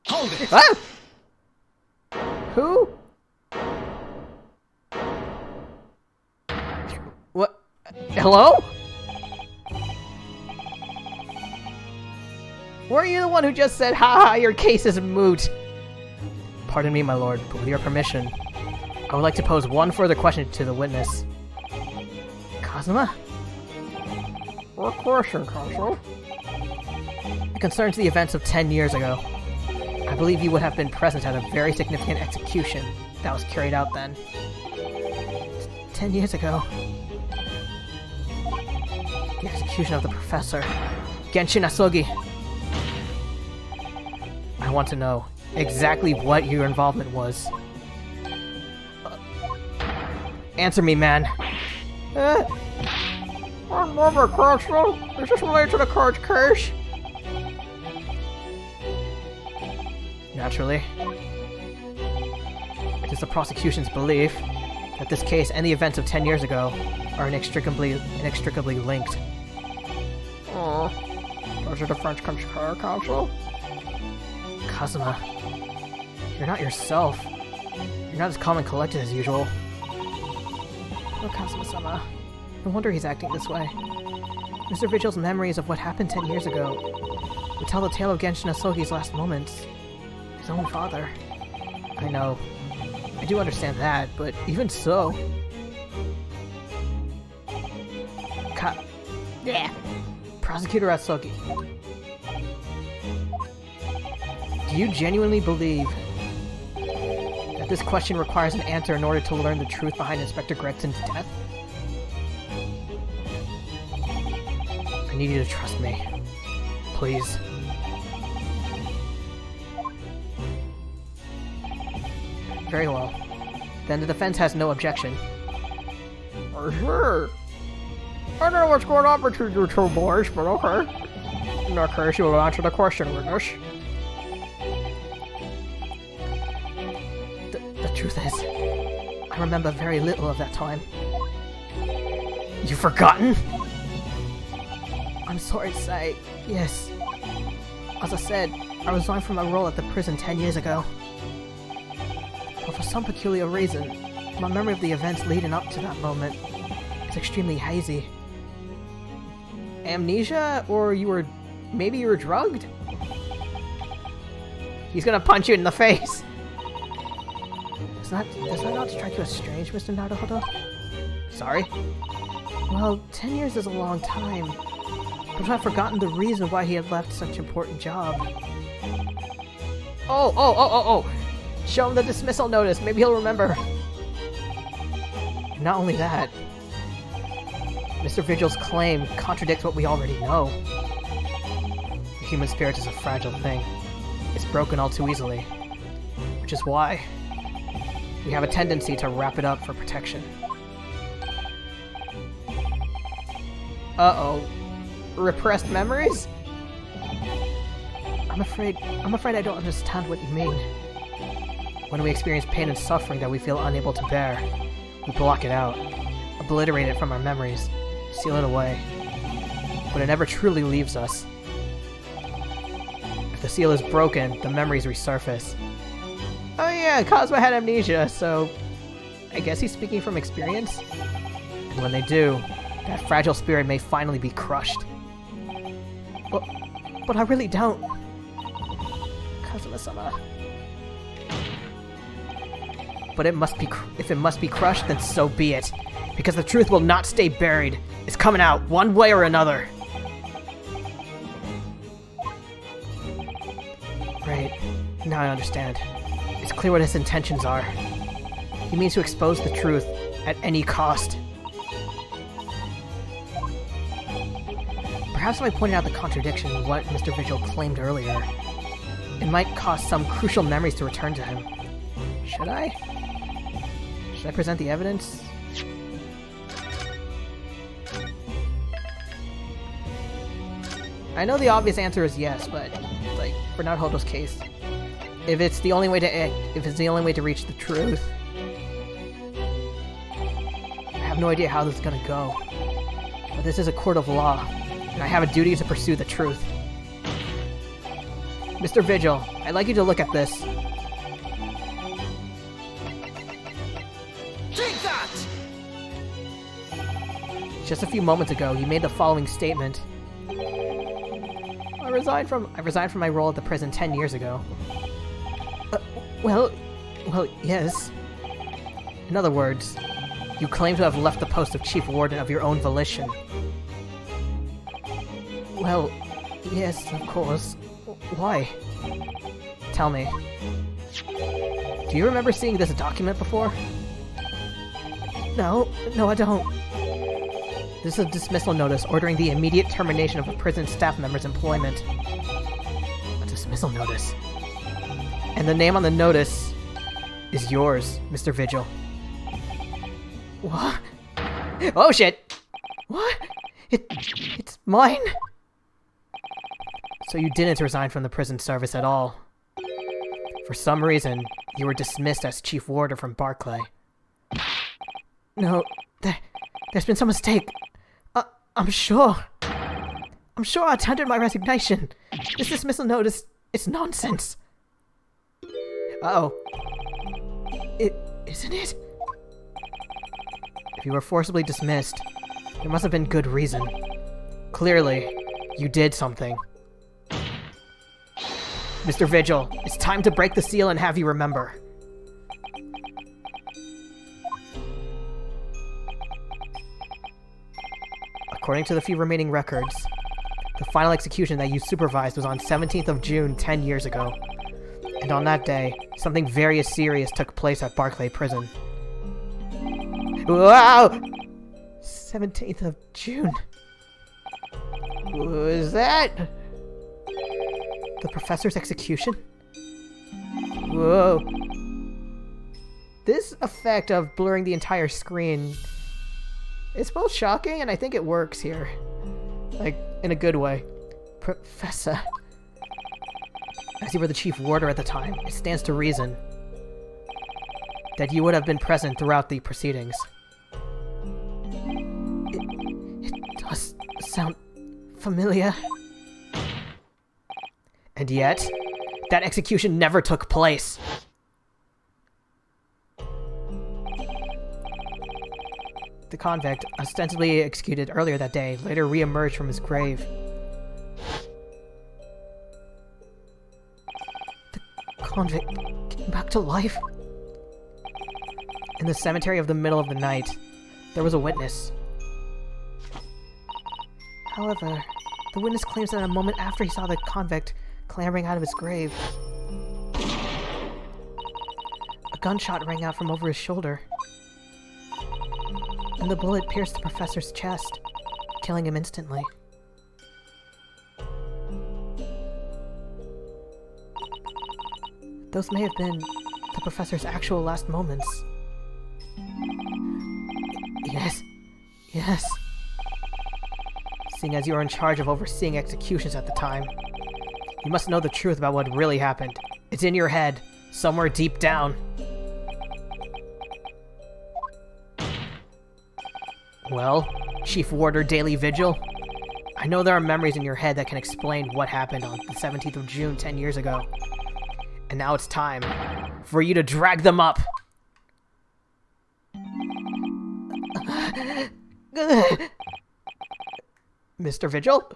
Hold it! Ah! Who? What? Hello? Were you the one who just said, haha, your case is moot? Pardon me, my lord, but with your permission, I would like to pose one further question to the witness. Kazuma? What question, Counsel? It concerns the events of 10 years ago. I believe you would have been present at a very significant execution that was carried out then. 10 years ago. The execution of the professor, Genshin Asogi. I want to know exactly what your involvement was. Answer me, man. One moment, Counsel. Is this related to the court's case? Naturally. It is the prosecution's belief that this case and the events of 10 years ago are inextricably linked. Oh. Does the defense concur, Counsel? Kazuma, you're not yourself. You're not as calm and collected as usual. Oh, Kazuma-sama. No wonder he's acting this way. Mr. Vigil's memories of what happened 10 years ago would tell the tale of Genshin Asogi's last moments. His own father. I know. I do understand that, but even so... Yeah. Prosecutor Asogi. Do you genuinely believe that this question requires an answer in order to learn the truth behind Inspector Gregson's death? I need you to trust me. Please. Very well. Then the defense has no objection. Sure. I don't know what's going on between you two boys, but okay. In that case, you will answer the question, witness. The truth is, I remember very little of that time. You've forgotten? I'm sorry to say, yes. As I said, I resigned from my role at the prison 10 years ago. But for some peculiar reason, my memory of the events leading up to that moment is extremely hazy. Amnesia? Or maybe you were drugged? He's gonna punch you in the face! Does that not strike you as strange, Mr. Naruhodo? Sorry? Well, 10 years is a long time. But I've forgotten the reason why he had left such an important job. Oh! Show him the dismissal notice, maybe he'll remember. Not only that, Mr. Vigil's claim contradicts what we already know. The human spirit is a fragile thing. It's broken all too easily. which is why we have a tendency to wrap it up for protection. Uh-oh. Repressed memories? I'm afraid I don't understand what you mean. When we experience pain and suffering that we feel unable to bear, we block it out, obliterate it from our memories, seal it away. But it never truly leaves us. If the seal is broken, the memories resurface. Oh yeah, Cosmo had amnesia, so I guess he's speaking from experience? And when they do, that fragile spirit may finally be crushed. But I really don't. Kazuma-sama. But if it must be crushed, then so be it. Because the truth will not stay buried. It's coming out, one way or another. Right. Now I understand. It's clear what his intentions are. He means to expose the truth at any cost. Perhaps by pointing out the contradiction in what Mr. Vigil claimed earlier, it might cause some crucial memories to return to him. Should I? Should I present the evidence? I know the obvious answer is yes, but like for Naruto's case, if it's the only way to reach the truth, I have no idea how this is gonna go. But this is a court of law, and I have a duty to pursue the truth. Mr. Vigil, I'd like you to look at this. Take that! Just a few moments ago, you made the following statement. I resigned from my role at the prison 10 years ago. Well, yes. In other words, you claim to have left the post of Chief Warden of your own volition. Well, yes, of course. Why? Tell me. Do you remember seeing this document before? No, I don't. This is a dismissal notice ordering the immediate termination of a prison staff member's employment. A dismissal notice. And the name on the notice is yours, Mr. Vigil. What? Oh shit! What? It's mine? So you didn't resign from the prison service at all. For some reason, you were dismissed as Chief Warder from Barclay. No, there's been some mistake. I'm sure I tendered my resignation. This dismissal notice is nonsense. Uh-oh. Isn't it? If you were forcibly dismissed, there must have been good reason. Clearly, you did something. Mr. Vigil, it's time to break the seal and have you remember. According to the few remaining records, the final execution that you supervised was on 17th of June 10 years ago. And on that day, something very serious took place at Barclay Prison. Wow! 17th of June. Was that the professor's execution? Whoa. This effect of blurring the entire screen, it's both shocking and I think it works here. Like, in a good way. Professor. As you were the chief warder at the time, it stands to reason that you would have been present throughout the proceedings. It does sound familiar. And yet, that execution never took place. The convict, ostensibly executed earlier that day, later re-emerged from his grave. The convict came back to life? In the cemetery of the middle of the night, there was a witness. However, the witness claims that a moment after he saw the convict clambering out of his grave, a gunshot rang out from over his shoulder, and the bullet pierced the professor's chest, killing him instantly. Those may have been the professor's actual last moments. Yes. Yes. Seeing as you were in charge of overseeing executions at the time, you must know the truth about what really happened. It's in your head, somewhere deep down. Well, Chief Warder Daily Vigil, I know there are memories in your head that can explain what happened on the 17th of June 10 years ago. And now it's time for you to drag them up. Mr. Vigil?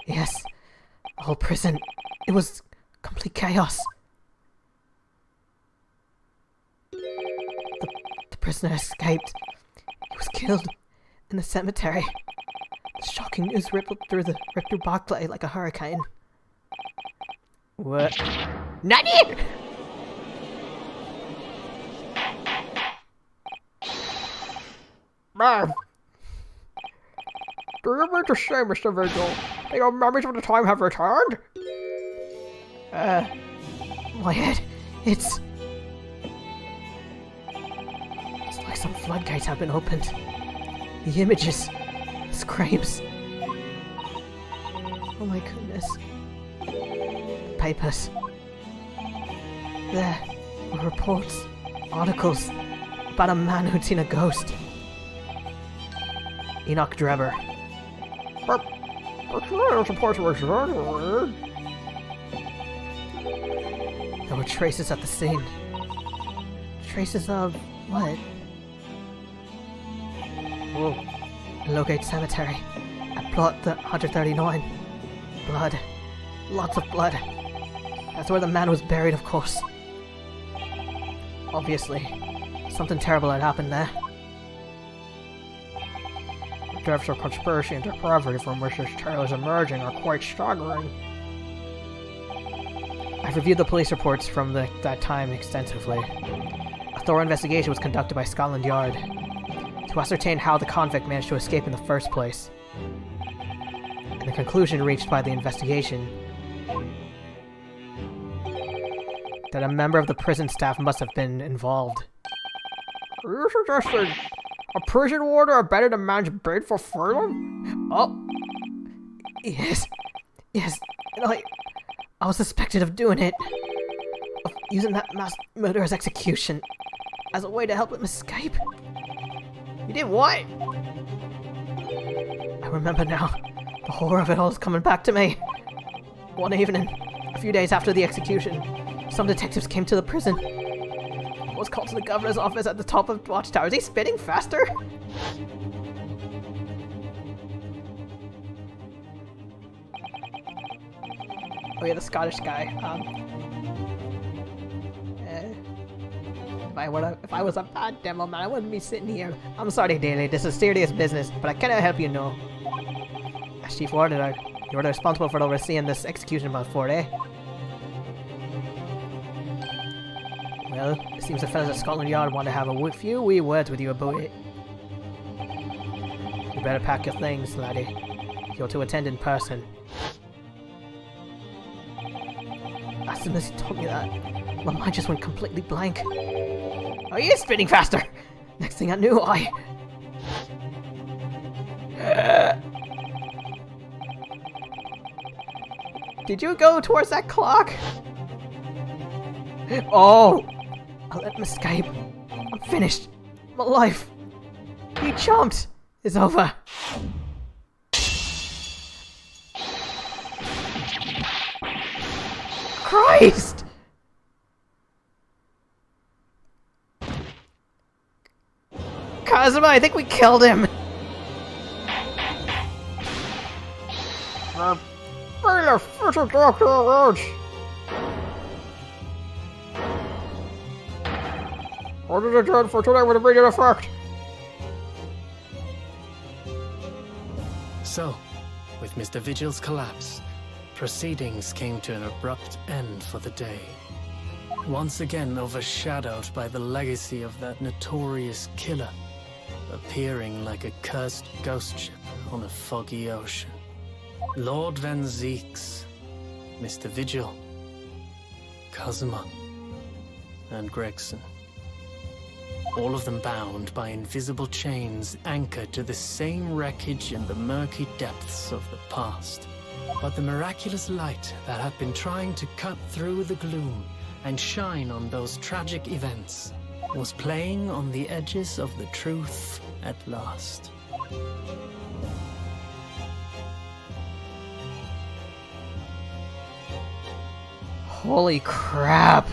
Yes, the whole prison, it was complete chaos. The prisoner escaped. He was killed in the cemetery. The shocking news rippled through Barclay like a hurricane. What? NANI?! Man! Do you mean to say, Mr. Vigil, that your memories of the time have returned? My head, it's like some floodgates have been opened. The images, the screams. Oh my goodness. The papers. There were reports, articles about a man who'd seen a ghost. Enoch Drebber. But surely those reports were exaggerated. There were traces at the scene. Traces of what? Whoa. Locate Cemetery. At plot 139. Blood. Lots of blood. That's where the man was buried, of course. Obviously, something terrible had happened there. The depths of conspiracy and depravity from which this tale is emerging are quite staggering. I've reviewed the police reports from that time extensively. A thorough investigation was conducted by Scotland Yard to ascertain how the convict managed to escape in the first place. And the conclusion reached by the investigation that a member of the prison staff must have been involved. Are you suggesting a prison warder abetted a man's bid for freedom? Oh! Yes. Yes. And I was suspected of doing it. Of using that mass murderer's execution as a way to help him escape. You did what? I remember now. The horror of it all is coming back to me. One evening, a few days after the execution, some detectives came to the prison. I was called to the governor's office at the top of the watchtower. Is he spitting faster? Oh yeah, the Scottish guy. If I was a bad demo man, I wouldn't be sitting here. I'm sorry, Daly. This is serious business, but I cannot help you know. As Chief Warder, you're responsible for overseeing this execution before, eh? Well, it seems the fellas at Scotland Yard want to have a few wee words with you about it. You better pack your things, laddie. You're to attend in person. As soon as he told me that, my mind just went completely blank. Oh, he is spinning faster! Next thing I knew, Did you go towards that clock? Oh! I let him escape. I'm finished. My life. He jumped. It's over. Christ! Kazuma, I think we killed him. Bring the future doctor around! Order the dread for today with immediate effect! So, with Mr. Vigil's collapse, proceedings came to an abrupt end for the day. Once again overshadowed by the legacy of that notorious killer, appearing like a cursed ghost ship on a foggy ocean. Lord Van Zeeks, Mr. Vigil, Kazuma, and Gregson. All of them bound by invisible chains anchored to the same wreckage in the murky depths of the past. But the miraculous light that had been trying to cut through the gloom and shine on those tragic events was playing on the edges of the truth at last. Holy crap!